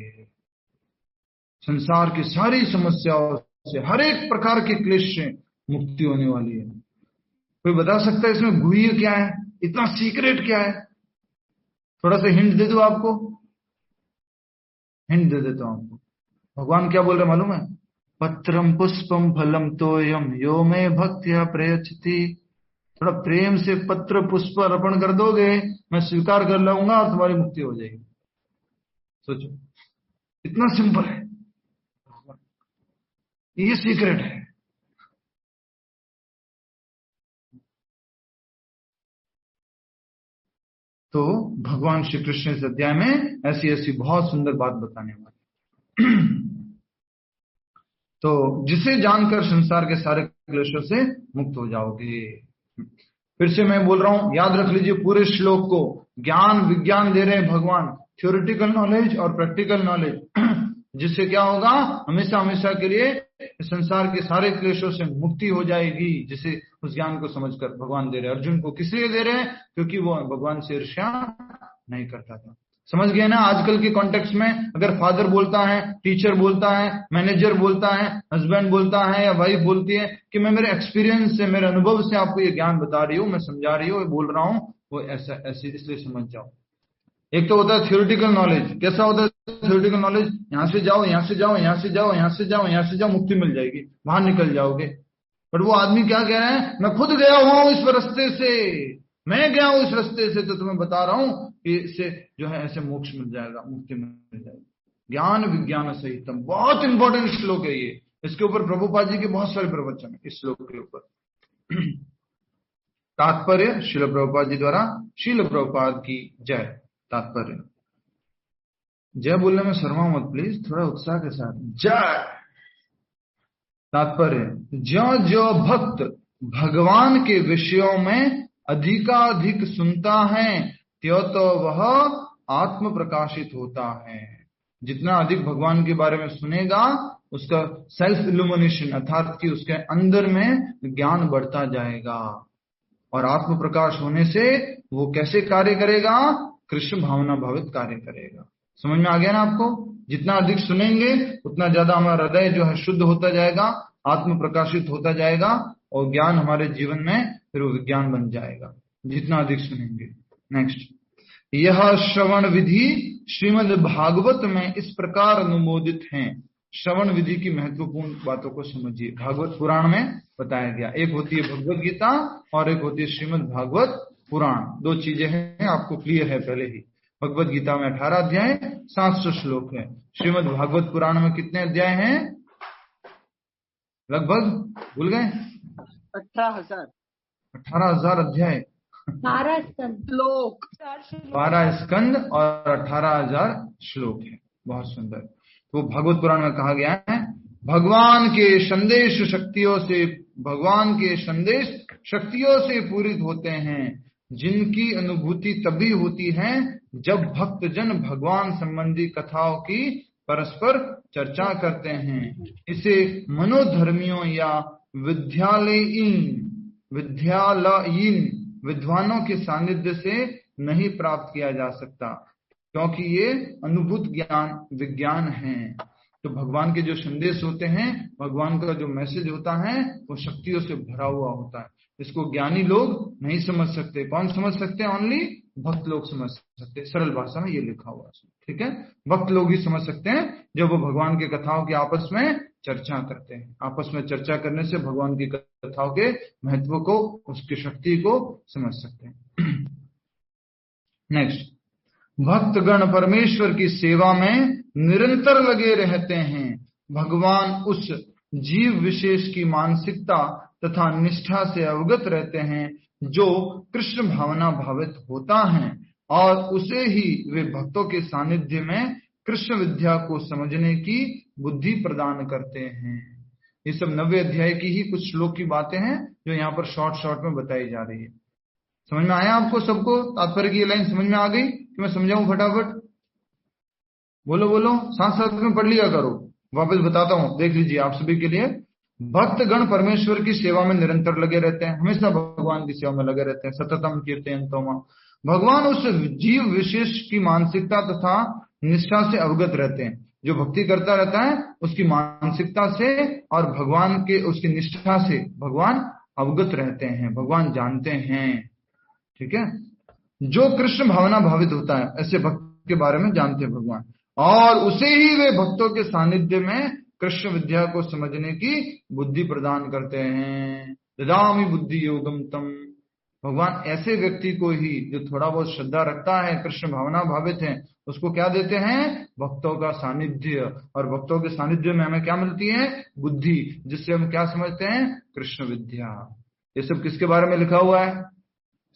[SPEAKER 1] संसार की सारी समस्याओं से, हर एक प्रकार के क्लेश से मुक्ति होने वाली है। कोई बता सकता है इसमें गुह्य क्या है, इतना सीक्रेट क्या है? थोड़ा सा हिंट दे दो आपको, हिंट दे देता हूं आपको। भगवान क्या बोल रहे मालूम है? पत्रम पुष्पम फलम तोयम यो में भक्त्या प्रयच्छति। थोड़ा प्रेम से पत्र पुष्प अर्पण कर दोगे, मैं स्वीकार कर लूंगा और तुम्हारी मुक्ति हो जाएगी। सोचो, इतना सिंपल है, ये सीक्रेट है। तो भगवान श्री कृष्ण इस अध्याय में ऐसी ऐसी बहुत सुंदर बात बताने वाले। तो जिसे जानकर संसार के सारे क्लेशों से मुक्त हो जाओगे। फिर से मैं बोल रहा हूं, याद रख लीजिए पूरे श्लोक को। ज्ञान विज्ञान दे रहे हैं भगवान, थ्योरेटिकल नॉलेज और प्रैक्टिकल नॉलेज, जिससे क्या होगा? हमेशा हमेशा के लिए संसार के सारे क्लेशों से मुक्ति हो जाएगी, जिसे उस ज्ञान को समझकर भगवान दे रहे हैं। अर्जुन को किस लिए दे रहे हैं? क्योंकि वो भगवान से ईर्ष्या नहीं करता था। समझ गए ना? आजकल के कॉन्टेक्स्ट में अगर फादर बोलता है, टीचर बोलता है, मैनेजर बोलता है, हस्बैंड बोलता है या वाइफ बोलती है कि मैं मेरे एक्सपीरियंस से, मेरे अनुभव से आपको ये ज्ञान बता रही हूँ, मैं समझा रही हूँ, बोल रहा हूँ, वो ऐसा ऐसे इसलिए समझ जाओ। एक तो होता है थ्योरेटिकल नॉलेज। कैसा होता है थ्योरेटिकल नॉलेज? यहां से जाओ, यहां से जाओ, यहां से जाओ, यहां से जाओ, यहां से जाओ, मुक्ति मिल जाएगी, बाहर निकल जाओगे। पर वो आदमी क्या कह रहे हैं? मैं खुद गया हूं इस रास्ते से, मैं गया हूं इस रास्ते से, तो तुम्हें बता रहा हूं कि इससे जो है ऐसे मोक्ष मिल जाएगा, मुक्ति मिल जाएगी। ज्ञान विज्ञान सहितम, बहुत इंपॉर्टेंट श्लोक है ये। इसके ऊपर प्रभुपाद जी के बहुत सारे प्रवचन है इस श्लोक के ऊपर। तात्पर्य श्रील प्रभुपाद जी द्वारा। श्रील प्रभुपाद की जय। तात्पर्य, जय बोलने में शर्माओ मत प्लीज, थोड़ा उत्साह के साथ जय। तात्पर्य, जो भक्त भगवान के विषयों में अधिकाधिक सुनता है, त्यो तो वह आत्म प्रकाशित होता है। जितना अधिक भगवान के बारे में सुनेगा, उसका सेल्फ इल्यूमिनेशन अर्थात कि उसके अंदर में ज्ञान बढ़ता जाएगा। और आत्म प्रकाश होने से वो कैसे कार्य करेगा? कृष्ण भावना भावित कार्य करेगा। समझ में आ गया ना आपको? जितना अधिक सुनेंगे उतना ज्यादा हमारा हृदय जो है शुद्ध होता जाएगा, आत्म प्रकाशित होता जाएगा, और ज्ञान हमारे जीवन में फिर वो विज्ञान बन जाएगा, जितना अधिक सुनेंगे। नेक्स्ट, यह श्रवण विधि श्रीमद् भागवत में इस प्रकार अनुमोदित है। श्रवण विधि की महत्वपूर्ण बातों को समझिए। भागवत पुराण में बताया गया, एक होती है भगवत गीता और एक होती है श्रीमद् भागवत पुराण। दो चीजें हैं, आपको क्लियर है पहले ही। भगवत गीता में 18 अध्याय 700 श्लोक है। श्रीमद् भागवत पुराण में कितने अध्याय हैं? लगभग भूल गए? 18,000 अध्याय,
[SPEAKER 5] 12 श्लोक,
[SPEAKER 1] 12 स्कंद और 18,000 श्लोक है। बहुत सुंदर। तो भागवत पुराण में कहा गया है, भगवान के संदेश शक्तियों से भगवान के संदेश शक्तियों से पूरित होते हैं, जिनकी अनुभूति तभी होती है जब भक्तजन भगवान संबंधी कथाओं की परस्पर चर्चा करते हैं। इसे मनोधर्मियों या विद्यालयीन विद्वानों के सानिध्य से नहीं प्राप्त किया जा सकता, क्योंकि ये अनुभूत ज्ञान विज्ञान है। तो भगवान के जो संदेश होते हैं, भगवान का जो मैसेज होता है, वो शक्तियों से भरा हुआ होता है। इसको ज्ञानी लोग नहीं समझ सकते। कौन समझ सकते हैं? ओनली भक्त लोग समझ सकते हैं। सरल भाषा में ये लिखा हुआ है, ठीक है। भक्त लोग ही समझ सकते हैं जब वो भगवान की कथाओं की आपस में चर्चा करते हैं। आपस में चर्चा करने से भगवान की कथाओं के महत्व को, उसकी शक्ति को समझ सकते हैं। नेक्स्ट, भक्तगण परमेश्वर की सेवा में निरंतर लगे रहते हैं। भगवान उस जीव विशेष की मानसिकता तथा निष्ठा से अवगत रहते हैं जो कृष्ण भावना भावित होता है, और उसे ही वे भक्तों के सानिध्य में कृष्ण विद्या को समझने की बुद्धि प्रदान करते हैं। ये सब 90 अध्याय की ही कुछ श्लोक की बातें हैं जो यहाँ पर शॉर्ट में बताई जा रही है। समझ में आया आपको सबको? तात्पर्य की लाइन समझ में आ गई कि मैं समझाऊं फटाफट? बोलो, साथ में पढ़ लिया करो। वापस बताता हूं, देख लीजिए आप सभी के लिए। भक्तगण परमेश्वर की सेवा में निरंतर लगे रहते हैं, हमेशा भगवान की सेवा में लगे रहते हैं। सततम कीर्तयन्तोमा, भगवान उस जीव विशेष की मानसिकता तथा निष्ठा से अवगत रहते हैं। जो भक्ति करता रहता है उसकी मानसिकता से और भगवान के उसकी निष्ठा से भगवान अवगत रहते हैं, भगवान जानते हैं, ठीक है। जो कृष्ण भावना भावित होता है, ऐसे भक्त के बारे में जानते हैं भगवान, और उसे ही वे भक्तों के सानिध्य में कृष्ण विद्या को समझने की बुद्धि प्रदान करते हैं। ददामि बुद्धि योगम तम, भगवान ऐसे व्यक्ति को ही जो थोड़ा बहुत श्रद्धा रखता है, कृष्ण भावना भावित है, उसको क्या देते हैं? भक्तों का सानिध्य। और भक्तों के सानिध्य में हमें क्या मिलती है? बुद्धि, जिससे हम क्या समझते हैं? कृष्ण विद्या। ये सब किसके बारे में लिखा हुआ है?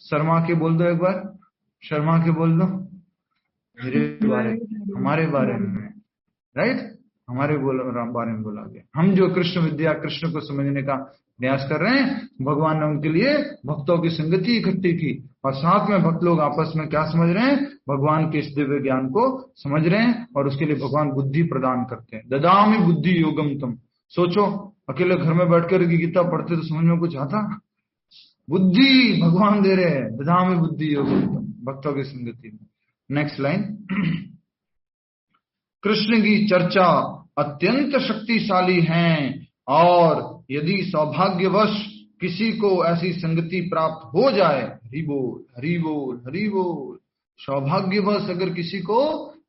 [SPEAKER 1] शर्मा के बोल दो एक बार, शर्मा के बोल दो। मेरे बारे में, हमारे बारे में, राइट, हमारे बारे में बोला गया। हम जो कृष्ण विद्या, कृष्ण को समझने का प्रयास कर रहे हैं, भगवान ने उनके लिए भक्तों की संगति इकट्ठी की, और साथ में भक्त लोग आपस में क्या समझ रहे हैं? भगवान के इस दिव्य ज्ञान को समझ रहे हैं, और उसके लिए भगवान बुद्धि प्रदान करते हैं। ददामि बुद्धि योगम तम। सोचो, अकेले घर में बैठकर गीता पढ़ते तो समझ में कुछ आता? बुद्धि भगवान दे रहे हैं, ददामि बुद्धि योगम तम, भक्तों की संगति में। नेक्स्ट लाइन, कृष्ण की चर्चा अत्यंत शक्तिशाली है, और यदि सौभाग्यवश किसी को ऐसी संगति प्राप्त हो जाए, हरि बोल हरि बोल हरि बोल, सौभाग्यवश अगर किसी को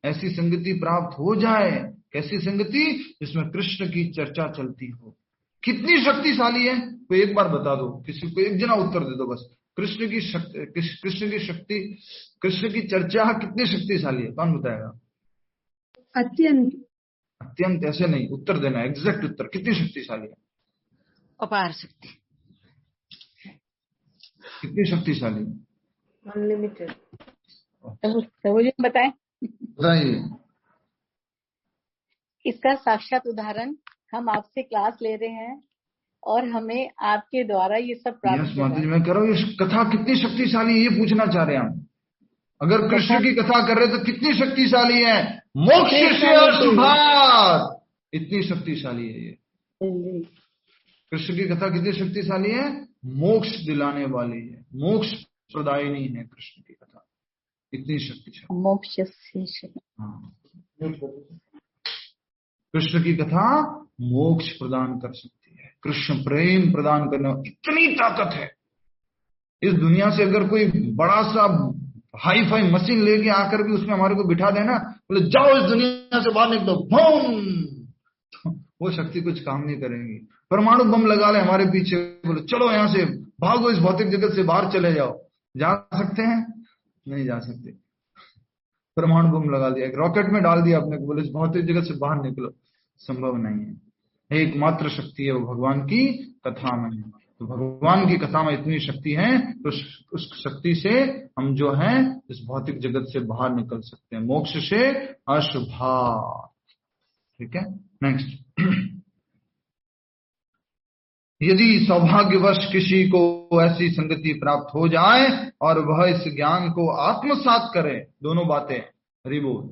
[SPEAKER 1] ऐसी संगति प्राप्त हो जाए, कैसी संगति? जिसमें कृष्ण की चर्चा चलती हो। कितनी शक्तिशाली है? तो एक बार बता दो, किसी को एक जना उत्तर दे दो बस। कृष्ण की शक्ति, कृष्ण की चर्चा कितनी शक्तिशाली है? कौन बताएगा? अत्यंत ऐसे नहीं, उत्तर देना, एग्जैक्ट उत्तर। कितनी शक्तिशाली है?
[SPEAKER 10] अपार शक्ति।
[SPEAKER 1] कितनी शक्तिशाली?
[SPEAKER 10] अनलिमिटेड। मुझे बताइए। इसका साक्षात उदाहरण हम आपसे क्लास ले रहे हैं, और हमें आपके द्वारा ये सब प्राप्त
[SPEAKER 1] माता जी, मैं कह रहा हूँ, ये कथा कितनी शक्तिशाली है, ये पूछना चाह रहे हैं हम। अगर कृष्ण की कथा कर रहे तो कितनी शक्तिशाली है? मोक्ष से अशुभात, इतनी शक्तिशाली है ये। कृष्ण की कथा कितनी शक्तिशाली है? मोक्ष दिलाने वाली है, मोक्ष प्रदायिनी है कृष्ण की कथा, इतनी शक्तिशाली।
[SPEAKER 10] मोक्ष से,
[SPEAKER 1] कृष्ण की कथा मोक्ष प्रदान कर सकती है, कृष्ण प्रेम प्रदान करने में इतनी ताकत है। इस दुनिया से अगर कोई बड़ा सा हाई फाई मशीन लेके आकर भी उसमें हमारे को बिठा देना, बोले जाओ इस दुनिया से बाहर निकलो, बम, तो वो शक्ति कुछ काम नहीं करेगी। परमाणु बम लगा ले हमारे पीछे, बोले चलो यहाँ से भागो, इस भौतिक जगत से बाहर चले जाओ, जा सकते हैं? नहीं जा सकते। परमाणु बम लगा दिया, एक रॉकेट में डाल दिया अपने को, बोले इस भौतिक जगत से बाहर निकलो, संभव नहीं है। एकमात्र शक्ति है वो भगवान की कथा में। तो भगवान की कथा में इतनी शक्ति है, तो उस शक्ति से हम जो है इस भौतिक जगत से बाहर निकल सकते हैं, मोक्ष से अशुभा। ठीक है, नेक्स्ट। यदि सौभाग्यवश किसी को ऐसी संगति प्राप्त हो जाए और वह इस ज्ञान को आत्मसात करे, दोनों बातें, हरि बोल।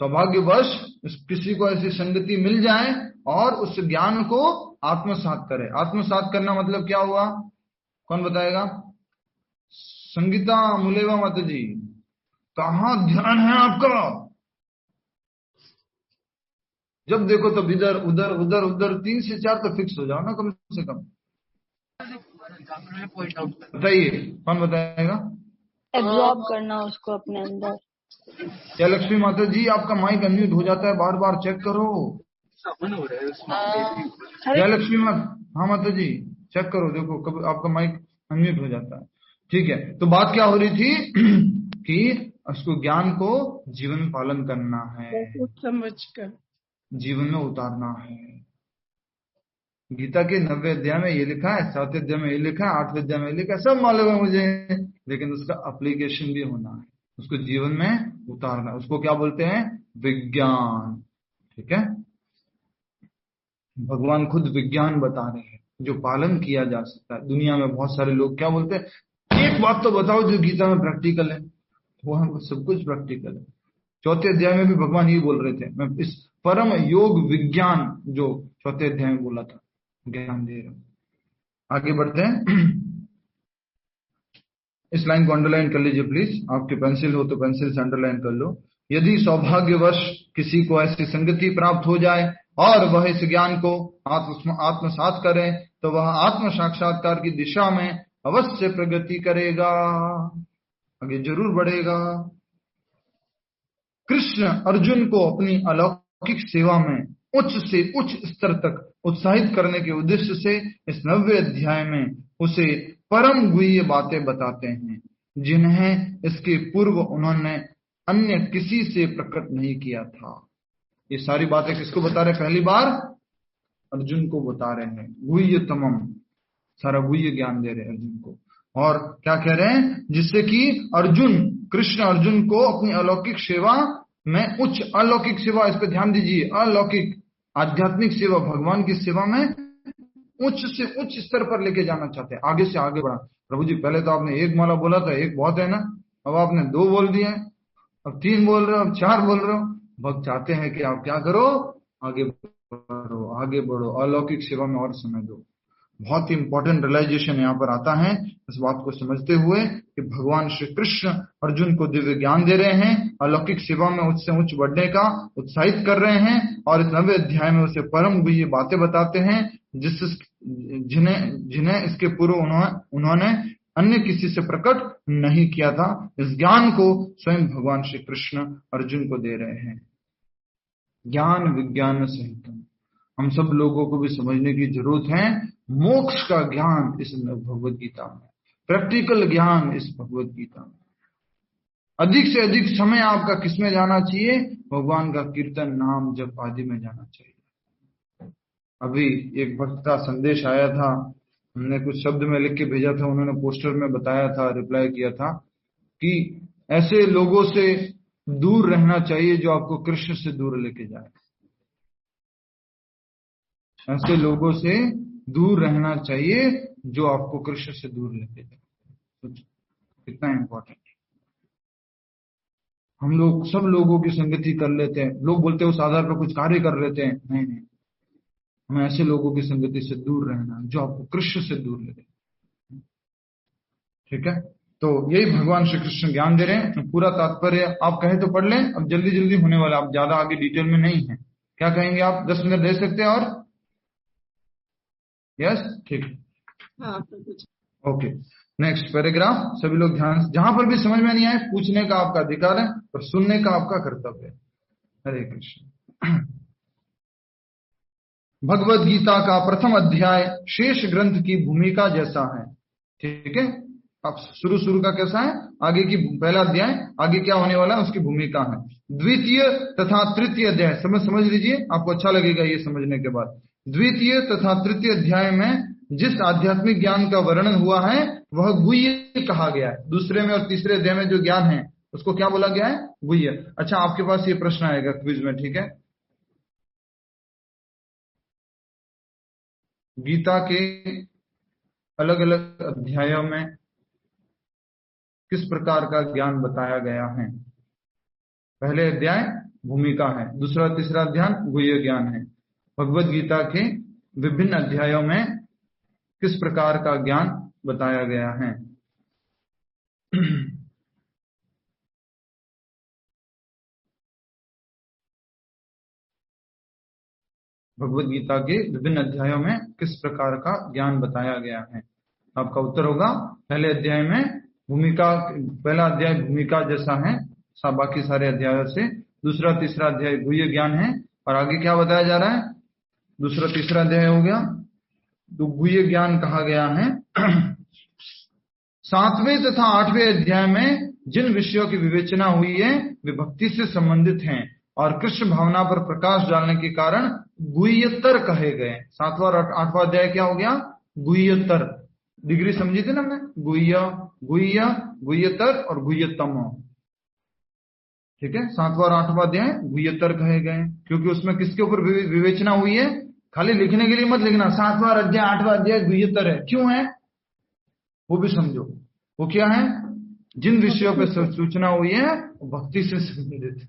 [SPEAKER 1] सौभाग्यवश किसी को ऐसी संगति मिल जाए और उस ज्ञान को आत्मसात करे। आत्मसात करना मतलब क्या हुआ, कौन बताएगा? संगीता मुलेवा माता जी, कहाँ ध्यान है आपका? जब देखो तब इधर उधर उधर उधर, 3 से 4 तो फिक्स हो जाओ ना कम से कम। बताइए, कौन बताएगा?
[SPEAKER 9] एब्जॉर्ब करना उसको अपने अंदर।
[SPEAKER 1] क्या लक्ष्मी माता जी, आपका माइक अनम्यूट हो जाता है, बार बार चेक करो। क्या लक्ष्मी माता? हाँ माता जी, चेक करो, देखो कब आपका माइक अनम्यूट हो जाता है। ठीक है, तो बात क्या हो रही थी कि उसको ज्ञान को जीवन में पालन करना है,
[SPEAKER 3] समझकर
[SPEAKER 1] जीवन में उतारना है। गीता के 90 अध्याय में ये लिखा है, 7 अध्याय में ये लिखा है, 8 अध्याय में ये लिखा है, सब मालूम है मुझे, लेकिन उसका एप्लीकेशन भी होना है, उसको जीवन में उतारना। उसको क्या बोलते हैं? विज्ञान। ठीक है, भगवान खुद विज्ञान बता रहे हैं जो पालन किया जा सकता है। दुनिया में बहुत सारे लोग क्या बोलते हैं, एक बात तो बताओ जो गीता में प्रैक्टिकल है। वो हम सब कुछ प्रैक्टिकल है। 4 अध्याय में भी भगवान ये बोल रहे थे, मैं इस परम योग विज्ञान जो 4 अध्याय में बोला था, ज्ञान दे रहा हूं। आगे बढ़ते हैं, इस लाइन को अंडरलाइन कर लीजिए प्लीज, आपके पेंसिल हो तो पेंसिल से अंडरलाइन कर लो। यदि सौभाग्यवश किसी को ऐसी संगति प्राप्त हो जाए और वह इस ज्ञान को आत्मसात करे तो वह आत्म साक्षात्कार की दिशा में अवश्य प्रगति करेगा, आगे जरूर बढ़ेगा। कृष्ण अर्जुन को अपनी अलौकिक सेवा में उच्च से उच्च स्तर तक उत्साहित करने के उद्देश्य से इस 90 अध्याय में उसे परम गुह्य बातें बताते हैं, जिन्हें इसके पूर्व उन्होंने अन्य किसी से प्रकट नहीं किया था। ये सारी बातें किसको बता रहे? पहली बार अर्जुन को बता रहे हैं, गुह्यतमम, सारा गुह्य ज्ञान दे रहे हैं अर्जुन को। और क्या कह रहे हैं? जिससे कि अर्जुन, कृष्ण अर्जुन को अपनी अलौकिक सेवा में उच्च, अलौकिक सेवा, इस पे ध्यान दीजिए, अलौकिक आध्यात्मिक सेवा, भगवान की सेवा में उच्च से उच्च स्तर पर लेके जाना चाहते हैं, आगे से आगे बढ़ा। प्रभु जी, पहले तो आपने 1 माला बोला था, 1 बहुत है ना, अब आपने 2 बोल दिए, अब 3 बोल रहे हो, अब 4 बोल रहे हो। भक्त चाहते हैं कि आप क्या करो, आगे बढ़ो, आगे बढ़ो, अलौकिक सेवा में और समय दो। बहुत ही इंपॉर्टेंट रियलाइजेशन यहाँ पर आता है, इस बात को समझते हुए कि भगवान श्री कृष्ण अर्जुन को दिव्य ज्ञान दे रहे हैं, अलौकिक सेवा में उच्च से उच्च बढ़ने का उत्साहित कर रहे हैं, और इस 90 अध्याय में उसे परम गुह्य बातें बताते हैं, जिन्हें इसके पूर्व उन्होंने अन्य किसी से प्रकट नहीं किया था। इस ज्ञान को स्वयं भगवान श्री कृष्ण अर्जुन को दे रहे हैं। ज्ञान विज्ञान सहित हम सब लोगों को भी समझने की जरूरत है। मोक्ष का ज्ञान इस भगवद गीता में, प्रैक्टिकल ज्ञान इस भगवद गीता में। अधिक से अधिक समय आपका किसमें जाना चाहिए? भगवान का कीर्तन, नाम जप आदि में जाना चाहिए। अभी एक भक्त का संदेश आया था, हमने कुछ शब्द में लिख के भेजा था, उन्होंने पोस्टर में बताया था, रिप्लाई किया था कि ऐसे लोगों से दूर रहना चाहिए जो आपको कृष्ण से दूर लेके जाए। ऐसे लोगों से दूर रहना चाहिए जो आपको कृष्ण से दूर लेके जाए। कितना इंपॉर्टेंट। हम लोग सब लोगों की संगति कर लेते हैं, लोग बोलते हैं उस आधार पर कुछ कार्य कर लेते हैं, नहीं नहीं, हमें ऐसे लोगों की संगति से दूर रहना जो आपको कृष्ण से दूर ले। ठीक है, तो यही भगवान श्री कृष्ण ज्ञान दे रहे हैं। पूरा तात्पर्य आप कहें तो पढ़ लें, अब जल्दी जल्दी होने वाला, आप ज्यादा आगे डिटेल में नहीं है। क्या कहेंगे आप? 10 मिनट दे सकते हैं और? यस, ठीक है, ओके। नेक्स्ट पैराग्राफ, सभी लोग ध्यान, जहां पर भी समझ में नहीं आए पूछने का आपका अधिकार है और सुनने का आपका कर्तव्य है। हरे कृष्ण। भगवद गीता का प्रथम अध्याय शेष ग्रंथ की भूमिका जैसा है। ठीक है, अब शुरू का कैसा है, आगे की पहला अध्याय आगे क्या होने वाला है उसकी भूमिका है। द्वितीय तथा तृतीय अध्याय समझ लीजिए, आपको अच्छा लगेगा ये समझने के बाद। द्वितीय तथा तृतीय अध्याय में जिस आध्यात्मिक ज्ञान का वर्णन हुआ है वह गुह्य कहा गया है। दूसरे में और तीसरे अध्याय में जो ज्ञान है उसको क्या बोला गया है? गुह्य। अच्छा, आपके पास ये प्रश्न आएगा क्विज में, ठीक है? गीता के अलग अलग अध्यायों में किस प्रकार का ज्ञान बताया गया है। पहले अध्याय भूमिका है, दूसरा तीसरा अध्याय गुह्य ज्ञान है। भगवत गीता के विभिन्न अध्यायों में किस प्रकार का ज्ञान बताया गया है। भगवत गीता के विभिन्न अध्यायों में किस प्रकार का ज्ञान बताया गया है। आपका उत्तर होगा पहले अध्याय में भूमिका, पहला अध्याय भूमिका जैसा है बाकी सारे अध्यायों से। दूसरा तीसरा अध्याय गुह्य ज्ञान है। और आगे क्या बताया जा रहा है, दूसरा तीसरा अध्याय हो गया तो गुह्य ज्ञान कहा गया है। 7वें तथा 8वें अध्याय में जिन विषयों की विवेचना हुई है वे भक्ति से संबंधित हैं और कृष्ण भावना पर प्रकाश डालने के कारण गुह्यतर कहे गए। 7वां और 8वां अध्याय क्या हो गया, गुह्यतर। डिग्री समझी थी ना हमने, गुह्य गुह्य गुह्यतर और गुह्यतम। ठीक है, 7वां और 8वां अध्याय गुह्यतर कहे गए क्योंकि उसमें किसके ऊपर विवेचना हुई है। खाली लिखने के लिए मत लिखना 7वां अध्याय 8वां अध्याय गुह्यतर है, क्यों है वो भी समझो। वो क्या है, जिन विषयों पर सूचना हुई है वो भक्ति से संबंधित।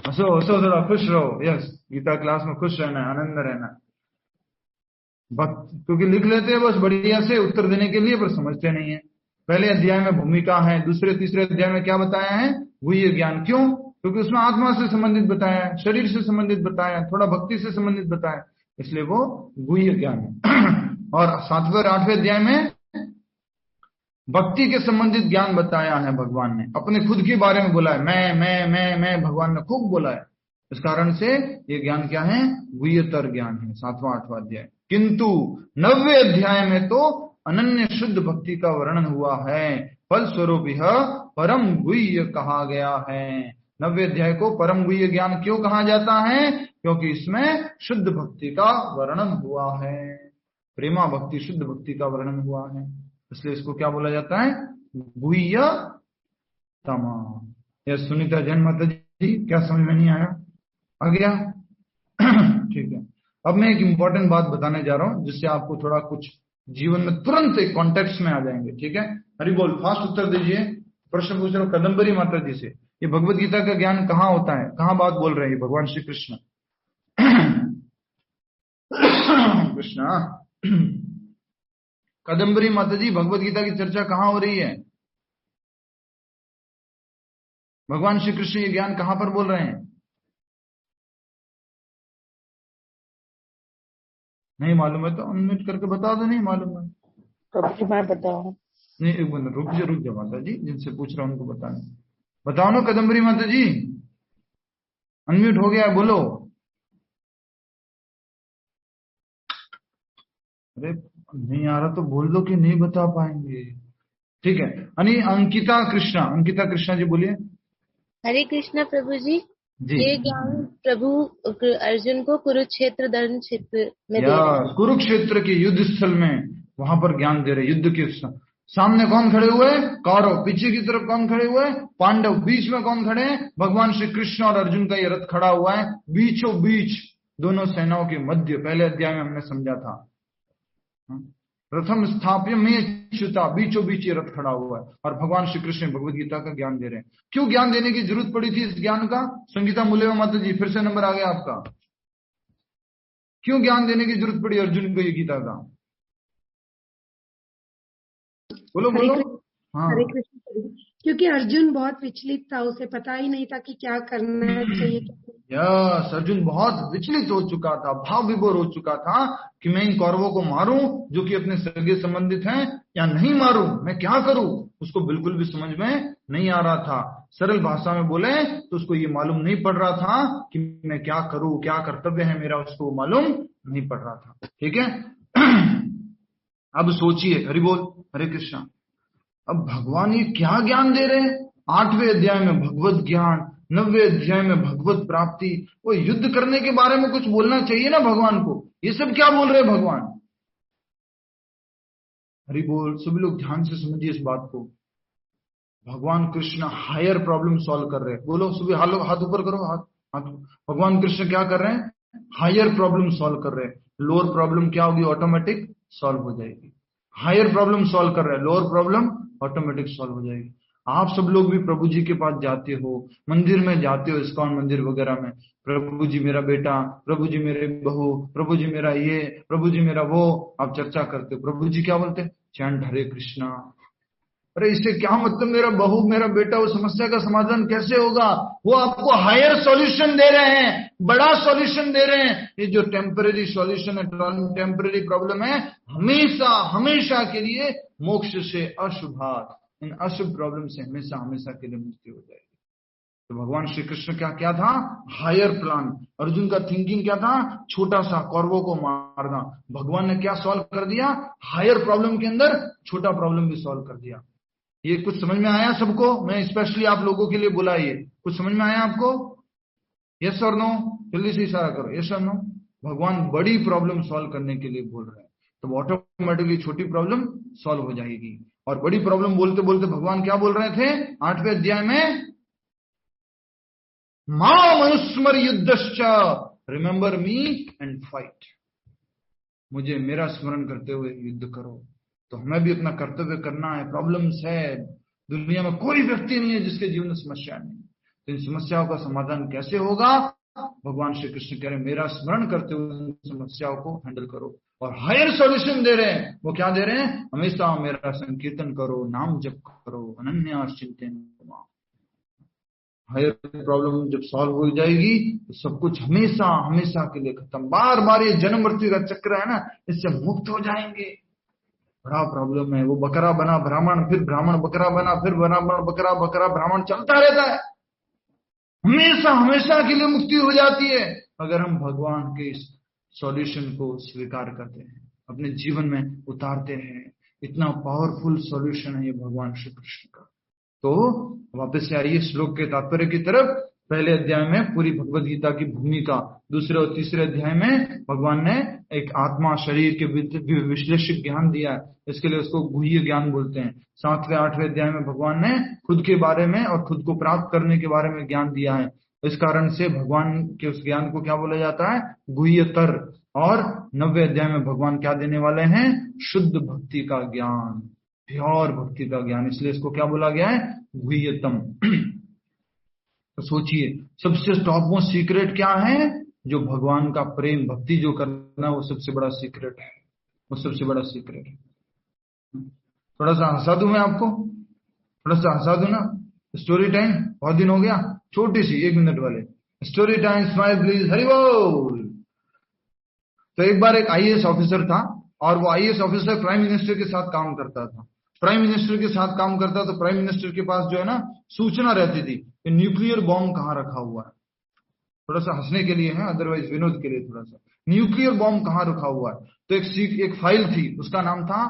[SPEAKER 1] हंसो हंसो, थोड़ा खुश रहो। यस, गीता क्लास में खुश रहना है, आनंद रहना है। क्योंकि लिख लेते हैं बस बढ़िया से उत्तर देने के लिए, पर समझते नहीं है। पहले अध्याय में भूमिका है, दूसरे तीसरे अध्याय में क्या बताया है, गुह्य ज्ञान। क्यों, क्योंकि उसमें आत्मा से संबंधित बताया है, शरीर से संबंधित बताया है, थोड़ा भक्ति से संबंधित बताया, इसलिए वो गुह्य ज्ञान है। और 7वें और 8वें अध्याय में भक्ति के संबंधित ज्ञान बताया है। भगवान ने अपने खुद के बारे में बोला है, मैं भगवान ने खूब बोला है। इस कारण से ये ज्ञान क्या है, गुह्यतर ज्ञान है, 7वां 8वां अध्याय। किंतु 9वें अध्याय में तो अनन्य शुद्ध भक्ति का वर्णन हुआ है, फलस्वरूप यह परम गुह्य कहा गया है। 9वें अध्याय को परम गुह्य ज्ञान क्यों कहा जाता है, क्योंकि इसमें शुद्ध भक्ति का वर्णन हुआ है, प्रेमा भक्ति शुद्ध भक्ति का वर्णन हुआ है, इसलिए इसको क्या बोला जाता है, गुह्यतम। यह सुनीता जैन माता जी, क्या समझ में नहीं आया, आ गया? ठीक है, अब मैं एक इंपॉर्टेंट बात बताने जा रहा हूं जिससे आपको थोड़ा कुछ जीवन में तुरंत एक कॉन्टेक्स्ट में आ जाएंगे। ठीक है, हरि बोल, फास्ट उत्तर दीजिए। प्रश्न पूछ रहा हूं कदम्बरी माता जी से, ये भगवत गीता का ज्ञान कहाँ होता है, कहाँ बात बोल रहे हैं भगवान श्री कृष्ण? कृष्णा, कदम्बरी माता जी, भगवत गीता की चर्चा कहाँ हो रही है? भगवान श्री कृष्ण ये ज्ञान कहाँ पर बोल रहे हैं? नहीं मालूम है तो अनम्यूट करके बता दो। नहीं मालूम है
[SPEAKER 9] प्रभु जी, मैं बताऊं?
[SPEAKER 1] नहीं, एक मिनट रुक जाओ माता जी, जिनसे पूछ रहा हूं उनको बताओ ना। कदम्बरी माता जी अनम्यूट हो गया है, बोलो। अरे नहीं आ रहा तो बोल दो कि नहीं बता पाएंगे। ठीक है, अंकिता कृष्णा जी बोलिए।
[SPEAKER 11] हरे कृष्णा प्रभु जी। ये ज्ञान प्रभु अर्जुन को कुरुक्षेत्र धर्म क्षेत्र में दे रहे हैं।
[SPEAKER 1] कुरुक्षेत्र के युद्ध स्थल में वहां पर ज्ञान दे रहे। युद्ध के सामने कौन खड़े हुए, कौरव। पीछे की तरफ कौन खड़े हुए, पांडव। बीच में कौन खड़े हैं, भगवान श्री कृष्ण और अर्जुन का ये रथ खड़ा हुआ है बीचों बीच दोनों सेनाओं के मध्य। पहले अध्याय में हमने समझा था, प्रथम स्थाप्य में च्युता, बीचों बीच ये रथ खड़ा हुआ है और भगवान श्री कृष्ण भगवत गीता का ज्ञान दे रहे हैं। क्यों ज्ञान देने की जरूरत पड़ी थी इस ज्ञान का? संगीता मूल्य माता जी, फिर से नंबर आ गया आपका। क्यों ज्ञान देने की जरूरत पड़ी अर्जुन को ये गीता का? बोलो। हाँ,
[SPEAKER 5] हरे कृष्ण। क्योंकि अर्जुन बहुत विचलित था, उसे पता ही नहीं था कि क्या करना चाहिए।
[SPEAKER 1] यस, अर्जुन बहुत विचलित हो चुका था, भाव विभोर हो चुका था कि मैं इन कौरवों को मारूं जो कि अपने सगे संबंधित हैं, या नहीं मारूं, मैं क्या करूं, उसको बिल्कुल भी समझ में नहीं आ रहा था। सरल भाषा में बोले तो उसको ये मालूम नहीं पड़ रहा था कि मैं क्या करूं, क्या कर्तव्य है मेरा, उसको मालूम नहीं पड़ रहा था। ठीक है, अब सोचिए, हरि बोल, हरे कृष्णा। अब भगवान ये क्या ज्ञान दे रहे हैं? 8वें अध्याय में भगवत ज्ञान, 9वें अध्याय में भगवत प्राप्ति। वो युद्ध करने के बारे में कुछ बोलना चाहिए ना भगवान को, ये सब क्या बोल रहे हैं भगवान? हरि बोल, सभी लोग ध्यान से समझिए इस बात को। भगवान कृष्ण हायर प्रॉब्लम सॉल्व कर रहे हैं। बोलो सभी, हाथ ऊपर करो, हाथ। भगवान कृष्ण क्या कर रहे हैं? हायर प्रॉब्लम सॉल्व कर रहे हैं। लोअर प्रॉब्लम क्या होगी, ऑटोमेटिक सॉल्व हो जाएगी। हायर प्रॉब्लम सॉल्व कर रहे हैं, लोअर प्रॉब्लम ऑटोमेटिक सॉल्व हो जाएगी। आप सब लोग भी प्रभु जी के पास जाते हो, मंदिर में जाते हो, इस्कॉन मंदिर वगैरह में, प्रभु जी मेरा बेटा, प्रभु जी मेरे बहू, प्रभु जी मेरा ये, प्रभु जी मेरा वो, आप चर्चा करते हो। प्रभु जी क्या बोलते हैं, चैंट हरे कृष्णा। अरे इससे क्या मतलब, मेरा बहू मेरा बेटा, वो समस्या का समाधान कैसे होगा? वो आपको हायर सॉल्यूशन दे रहे हैं, बड़ा सॉल्यूशन दे रहे हैं। ये जो टेम्पररी सॉल्यूशन है, टेम्पररी प्रॉब्लम है, हमेशा हमेशा के लिए मोक्ष से अशुभात, इन अशुभ प्रॉब्लम से हमेशा हमेशा के लिए मुक्ति हो जाएगी। तो भगवान श्री कृष्ण क्या क्या था, हायर प्लान। अर्जुन का थिंकिंग क्या था, छोटा सा कौरवों को मारना। भगवान ने क्या सॉल्व कर दिया, हायर प्रॉब्लम के अंदर छोटा प्रॉब्लम भी सॉल्व कर दिया। ये कुछ समझ में आया सबको? मैं स्पेशली आप लोगों के लिए बुला, ये कुछ समझ में आया आपको? यस और नो? जल्दी से इशारा करो, यस और नो। भगवान बड़ी प्रॉब्लम सॉल्व करने के लिए बोल रहे हैं, तो ऑटोमेटिकली छोटी प्रॉब्लम सॉल्व हो जाएगी। और बड़ी प्रॉब्लम बोलते बोलते भगवान क्या बोल रहे थे 8वें अध्याय में, मां मनुस्मर युद्धश्च, रिमेंबर मी एंड फाइट। मुझे मेरा स्मरण करते हुए युद्ध करो। तो हमें भी अपना कर्तव्य करना है। प्रॉब्लम्स है, दुनिया में कोई व्यक्ति नहीं है जिसके जीवन में समस्या नहीं। तो इन समस्याओं का समाधान कैसे होगा? भगवान श्री कृष्ण कह रहे हैं मेरा स्मरण करते हुए समस्याओं को हैंडल करो। और हायर सॉल्यूशन दे रहे हैं, वो क्या दे रहे हैं, हमेशा मेरा संकीर्तन करो, नाम जप करो, अनन्या चिंतन। हायर प्रॉब्लम जब सॉल्व हो जाएगी तो सब कुछ हमेशा हमेशा के लिए खत्म। बार बार ये जन्म मृत्यु का चक्र है ना, इससे मुक्त हो जाएंगे। बड़ा प्रॉब्लम है, वो बकरा बना ब्राह्मण, फिर ब्राह्मण बकरा बना, फिर ब्राह्मण बकरा, बकरा ब्राह्मण, चलता रहता है। हमेशा हमेशा के लिए मुक्ति हो जाती है अगर हम भगवान के इस सॉल्यूशन को स्वीकार करते हैं, अपने जीवन में उतारते हैं। इतना पावरफुल सॉल्यूशन है ये भगवान श्री कृष्ण का। तो वापस से आइए श्लोक के तात्पर्य की तरफ। पहले अध्याय में पूरी भगवद गीता की भूमिका, दूसरे और तीसरे अध्याय में भगवान ने एक आत्मा शरीर के विश्लेषक ज्ञान दिया है, इसके लिए उसको गुह्य ज्ञान बोलते हैं। 7वें 8वें अध्याय में भगवान ने खुद के बारे में और खुद को प्राप्त करने के बारे में ज्ञान दिया है। इस कारण से भगवान के उस ज्ञान को क्या बोला जाता है, गुह्यतर। और 9वें अध्याय में भगवान क्या देने वाले हैं, शुद्ध भक्ति का ज्ञान, प्योर भक्ति का ज्ञान, इसलिए इसको क्या बोला गया है, गुह्यतम। तो सोचिए सबसे टॉप मोस्ट सीक्रेट क्या है, जो भगवान का प्रेम भक्ति जो करना, वो सबसे बड़ा सीक्रेट है, वो सबसे बड़ा सीक्रेट है। थोड़ा सा हंसा दूं मैं आपको, थोड़ा सा हंसा दूं ना। स्टोरी टाइम, बहुत दिन हो गया, छोटी सी 1 मिनट वाले story time, smile please, Hari बोल। तो एक बार एक आईएएस ऑफिसर था, और वो आईएएस ऑफिसर प्राइम मिनिस्टर के साथ काम करता था। प्राइम मिनिस्टर के साथ काम करता, तो प्राइम मिनिस्टर के पास जो है ना सूचना रहती थी कि न्यूक्लियर बॉम्ब कहाँ रखा हुआ है। थोड़ा सा हंसने के लिए है, अदरवाइज विनोद के लिए थोड़ा सा, न्यूक्लियर बॉम्ब कहाँ रखा हुआ है। तो एक फाइल थी, उसका नाम था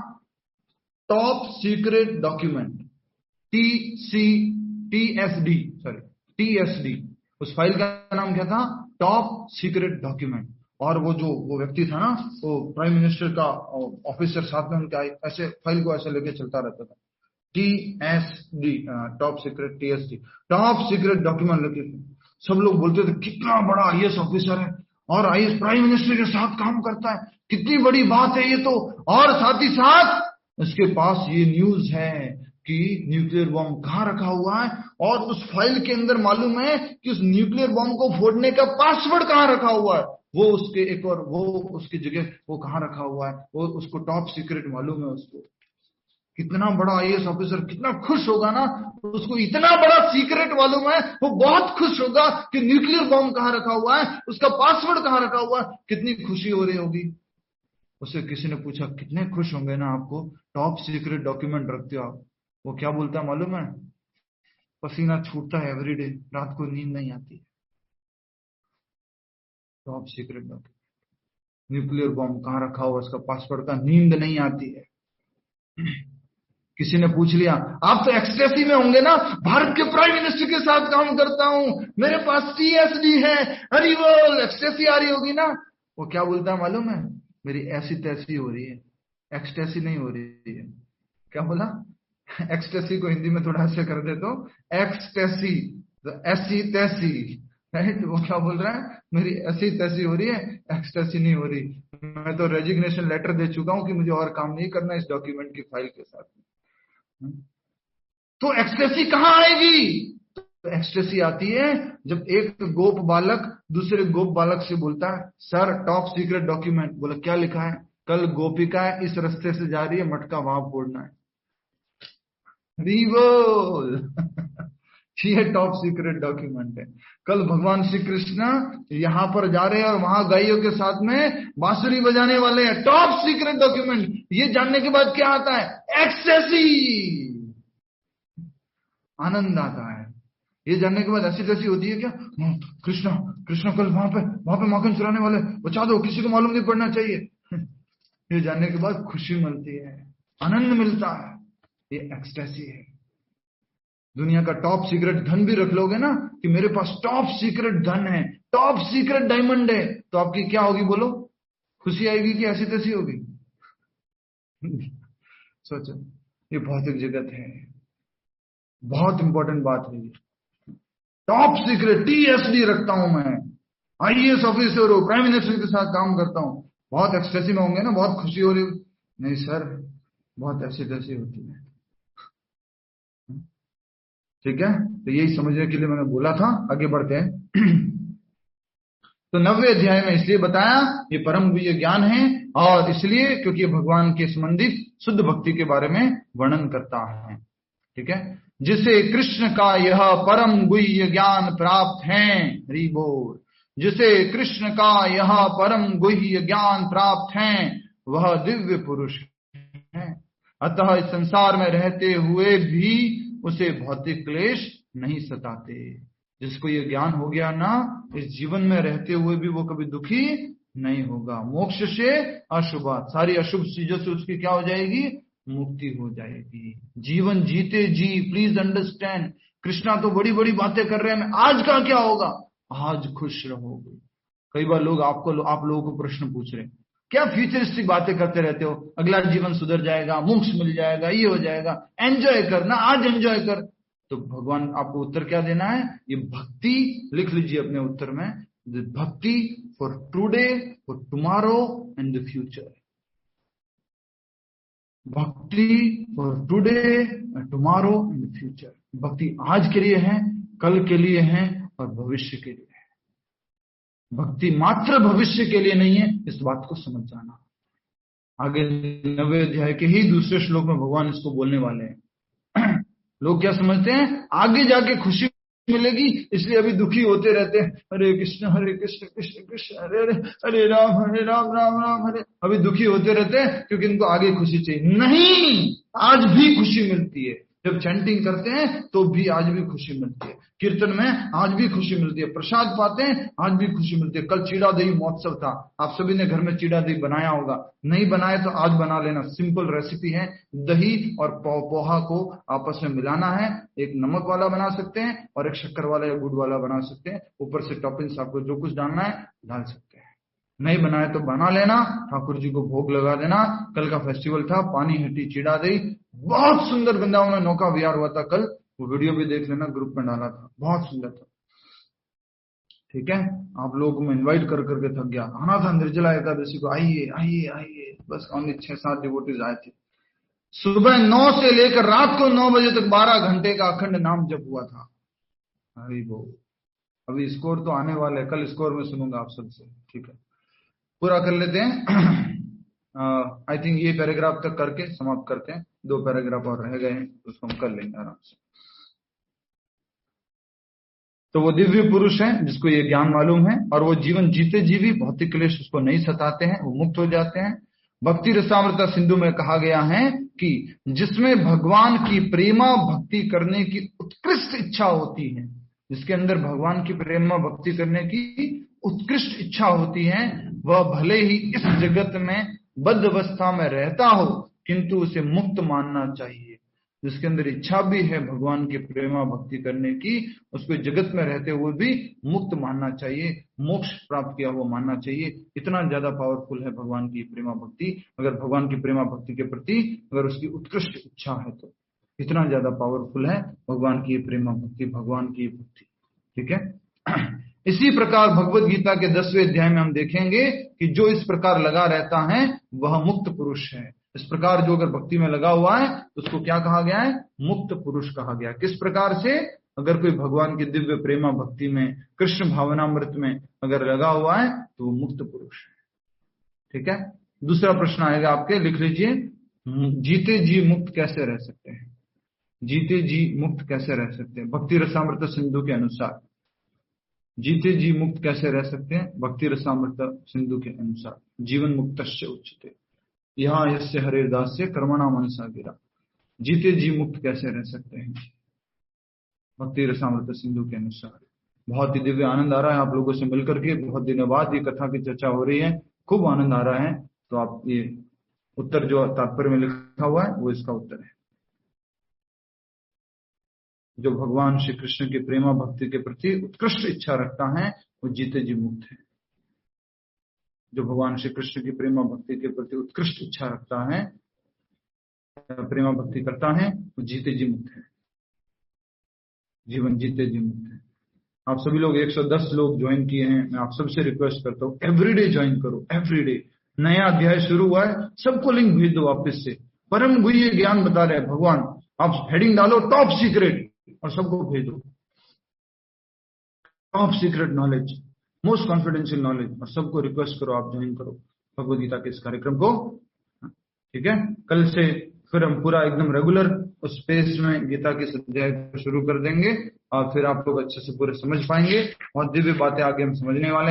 [SPEAKER 1] टॉप सीक्रेट डॉक्यूमेंट, TSD। उस फाइल का नाम क्या था, टॉप सीक्रेट डॉक्यूमेंट। और वो व्यक्ति था ना, वो प्राइम मिनिस्टर का ऑफिसर, साथ में उनका ऐसे फाइल को ऐसे लेके चलता रहता था, TSD, top secret TSD, top secret document लेके। सब लोग बोलते थे कितना बड़ा आईएएस ऑफिसर है, और आईएएस प्राइम मिनिस्टर के साथ काम करता है, कितनी बड़ी बात है ये तो। और साथ ही साथ इसके पास ये न्यूज है कि न्यूक्लियर बॉम्ब कहाँ रखा हुआ है, और उस फाइल के अंदर मालूम है कि उस न्यूक्लियर बॉम्ब को फोड़ने का पासवर्ड कहाँ रखा हुआ है, वो उसके एक और वो उसकी जगह वो कहाँ रखा हुआ है, वो उसको टॉप सीक्रेट मालूम है उसको। कितना बड़ा आईएएस ऑफिसर कितना खुश होगा ना, उसको इतना बड़ा सीक्रेट मालूम है, वो बहुत खुश होगा कि न्यूक्लियर बॉम्ब कहाँ रखा हुआ है, उसका पासवर्ड कहाँ रखा हुआ है, कितनी खुशी हो रही होगी। उससे किसी ने पूछा कितने खुश होंगे ना आपको टॉप सीक्रेट डॉक्यूमेंट रखते हो आप। वो क्या बोलता है मालूम है, पसीना छूटता है एवरीडे, रात को नींद नहीं आती। Top secret document, nuclear bomb कहाँ रखा हुआ, उसका पासवर्ड का नींद नहीं आती है। किसी ने पूछ लिया आप तो एक्सटेसी में होंगे ना, भारत के प्राइम मिनिस्टर के साथ काम करता हूं, मेरे पास TSD है, हरी बोल, एक्सटेसी आ रही होगी ना। वो क्या बोलता है मालूम है, मेरी ऐसी तैसी हो रही है, एक्सटेसी नहीं हो रही है। क्या बोला, एक्सटेसी को हिंदी में थोड़ा ऐसे कर दे तो एक्सटेसी, ऐसी तैसी, राइट। वो क्या बोल रहा है, मेरी ऐसी तैसी हो रही है, एक्सटेसी नहीं हो रही, मैं तो रेजिग्नेशन लेटर दे चुका हूं कि मुझे और काम नहीं करना इस डॉक्यूमेंट की फाइल के साथ में। तो एक्सटेसी कहां आएगी? तो एक्सटेसी आती है जब एक गोप बालक दूसरे गोप बालक से बोलता है, सर टॉप सीक्रेट डॉक्यूमेंट। बोला क्या लिखा है? कल गोपिका इस रास्ते से जा रही है, मटका वहां फोड़ना है। बोल ये टॉप सीक्रेट डॉक्यूमेंट है। कल भगवान श्री कृष्ण यहां पर जा रहे हैं और वहां गायों के साथ में बांसुरी बजाने वाले हैं। Top secret document. ये जानने के बाद क्या आता है? एक्सेसी, आनंद आता है। ये जानने के बाद ऐसी तैसी होती है क्या, कृष्णा कृष्णा कल वहां पे माखन चुराने वाले, बचा दो, किसी को मालूम नहीं पड़ना चाहिए। ये जानने के बाद खुशी मिलती है, आनंद मिलता है। ये एक्सटेसी है। दुनिया का टॉप सीक्रेट धन भी रख लोगे ना कि मेरे पास टॉप सीक्रेट धन है, टॉप सीक्रेट डायमंड है, तो आपकी क्या होगी बोलो? खुशी आएगी कि ऐसी तैसी होगी? सोचो, ये भौतिक जगत है, बहुत इंपॉर्टेंट बात है। टॉप सीक्रेट TSD रखता हूं मैं, IAS ऑफिसर हूं, प्राइम मिनिस्टर के साथ काम करता हूं। बहुत एक्सटेसी में होंगे ना, बहुत खुशी हो रही। नहीं सर, बहुत ऐसी तैसी होती है। ठीक है, तो यही समझने के लिए मैंने बोला था। आगे बढ़ते हैं। तो 9वें अध्याय में इसलिए बताया ये परम गुह्य ज्ञान है, और इसलिए क्योंकि ये भगवान के संबंधित शुद्ध भक्ति के बारे में वर्णन करता है। ठीक है, जिसे कृष्ण का यह परम गुह्य ज्ञान प्राप्त है, हरि बोल, जिसे कृष्ण का यह परम गुह्य ज्ञान प्राप्त है वह दिव्य पुरुष है। अतः इस संसार में रहते हुए भी उसे भौतिक क्लेश नहीं सताते। जिसको ये ज्ञान हो गया ना, इस जीवन में रहते हुए भी वो कभी दुखी नहीं होगा। मोक्ष से अशुभात, सारी अशुभ चीजों से उसकी क्या हो जाएगी? मुक्ति हो जाएगी। जीवन जीते जी, प्लीज अंडरस्टैंड, कृष्णा तो बड़ी बड़ी बातें कर रहे हैं, आज का क्या होगा? आज खुश रहोगे। कई बार लोग आप लोगों को प्रश्न पूछ रहे हैं, क्या फ्यूचरिस्टिक बातें करते रहते हो, अगला जीवन सुधर जाएगा, मोक्ष मिल जाएगा, ये हो जाएगा, एंजॉय करना, आज एंजॉय कर। तो भगवान आपको उत्तर क्या देना है? ये भक्ति लिख लीजिए अपने उत्तर में, bhakti for today, for tomorrow and the future. Bhakti for today, tomorrow and the future. भक्ति आज के लिए है, कल के लिए है और भविष्य के लिए है। भक्ति मात्र भविष्य के लिए नहीं है, इस बात को समझ जाना। आगे 9वें अध्याय के ही दूसरे श्लोक में भगवान इसको बोलने वाले हैं। लोग क्या समझते हैं, आगे जाके खुशी मिलेगी, इसलिए अभी दुखी होते रहते हैं। हरे कृष्ण कृष्ण कृष्ण हरे हरे, हरे राम राम राम हरे। अभी दुखी होते रहते हैं क्योंकि इनको आगे खुशी चाहिए। नहीं, आज भी खुशी मिलती है। जब चैंटिंग करते हैं तो भी आज भी खुशी मिलती है, कीर्तन में आज भी खुशी मिलती है, प्रसाद पाते हैं आज भी खुशी मिलती है। कल चीड़ा दही महोत्सव था, आप सभी ने घर में चीड़ा दही बनाया होगा, नहीं बनाए तो आज बना लेना। सिंपल रेसिपी है, दही और पोहा को आपस में मिलाना है। एक नमक वाला बना सकते हैं और एक शक्कर वाला या गुड़ वाला बना सकते हैं। ऊपर से टॉपिंग्स आपको जो कुछ डालना है डाल सकते हैं, नहीं बनाए तो बना लेना, ठाकुर जी को भोग लगा देना। कल का फेस्टिवल था, पानी हटी चीड़ा दही, बहुत सुंदर वृंदावन में नौका विहार हुआ था कल, वो वीडियो भी देख लेना, ग्रुप में डाला था, बहुत सुंदर था। ठीक है, आप लोगों को मैं इनवाइट कर करके थक गया। आना था निर्जला एकादशी को, आइए आइए आइए, बस ओनली 6-7 डिवोटीज आए थे। सुबह 9 से लेकर रात को 9 बजे तक 12 घंटे का अखंड नाम जप हुआ था। हरि बोल। अभी स्कोर तो आने वाले है, कल स्कोर में सुनूंगा आप सबसे। ठीक है, पूरा कर लेते हैं। आई थिंक ये पैराग्राफ तक करके समाप्त करते हैं। 2 पैराग्राफ और रह गए हैं, उसको हम कर लेंगे आराम से। तो वो दिव्य पुरुष है जिसको ये ज्ञान मालूम है, और वो जीवन जीते जी भी भौतिक क्लेश उसको नहीं सताते हैं, वो मुक्त हो जाते हैं। भक्ति रसामृता सिंधु में कहा गया है कि जिसमें भगवान की प्रेमा भक्ति करने की उत्कृष्ट इच्छा होती है, जिसके अंदर भगवान की प्रेमा भक्ति करने की उत्कृष्ट इच्छा होती है, वह भले ही इस जगत में बद्ध अवस्था में रहता हो, किंतु उसे मुक्त मानना चाहिए। जिसके अंदर इच्छा भी है भगवान की प्रेमा भक्ति करने की, उसको जगत में रहते हुए भी मुक्त मानना चाहिए, मोक्ष प्राप्त किया हुआ मानना चाहिए। इतना ज्यादा पावरफुल है भगवान की प्रेमा भक्ति। अगर भगवान की प्रेमा भक्ति के प्रति अगर उसकी उत्कृष्ट इच्छा है तो इतना ज्यादा पावरफुल है भगवान की प्रेमा भक्ति, भगवान की भक्ति। ठीक है, इसी प्रकार भगवत गीता के 10वें अध्याय में हम देखेंगे कि जो इस प्रकार लगा रहता है वह मुक्त पुरुष है। इस प्रकार जो अगर भक्ति में लगा हुआ है तो उसको क्या कहा गया है? मुक्त पुरुष कहा गया। किस प्रकार से? अगर कोई भगवान की दिव्य प्रेमा भक्ति में, कृष्ण भावनामृत में अगर लगा हुआ है तो वो मुक्त पुरुष है। ठीक है। दूसरा प्रश्न आएगा आपके, लिख लीजिए, जीते जी मुक्त कैसे रह सकते हैं? जीते जी मुक्त कैसे रह सकते हैं भक्ति रसामृत सिंधु के अनुसार? जीते जी मुक्त कैसे रह सकते हैं भक्ति रसामृत सिंधु के अनुसार? जीवन मुक्तस्य उच्यते यहाँ यस्य हरिदास से कर्मणा मनसा गिरा। जीते जी मुक्त कैसे रह सकते हैं भक्ति रसामृत सिंधु के अनुसार? बहुत ही दिव्य आनंद आ रहा है आप लोगों से मिलकर के। बहुत दिनों बाद ये कथा की चर्चा हो रही है, खूब आनंद आ रहा है। तो आप ये उत्तर जो तात्पर्य में लिखा हुआ है वो इसका उत्तर है। जो भगवान श्री कृष्ण की प्रेमा भक्ति के प्रति उत्कृष्ट इच्छा रखता है वो जीते जी मुक्त है। जो भगवान श्री कृष्ण की प्रेमा भक्ति के प्रति उत्कृष्ट इच्छा रखता है, प्रेमा भक्ति करता है, वो जीते जी मुक्त है। जीवन जीते जी मुक्त है। आप सभी लोग 110 लोग ज्वाइन किए हैं। मैं आप सबसे रिक्वेस्ट करता हूँ एवरीडे ज्वाइन करो। एवरीडे नया अध्याय शुरू हुआ है, सबको लिंक भेज दो वापस से। परम गुह्य ज्ञान बता रहे हैं भगवान। आप हेडिंग डालो टॉप सीक्रेट और सबको भेज दो। Top secret knowledge, most confidential knowledge, और सबको रिक्वेस्ट करो आप ज्वाइन करो भगवद गीता के इस कार्यक्रम को। ठीक है। कल से फिर हम पूरा एकदम रेगुलर उस स्पेस में गीता के अध्याय को शुरू कर देंगे और फिर आप लोग अच्छे से पूरे समझ पाएंगे। बहुत दिव्य बातें आगे हम समझने वाले हैं।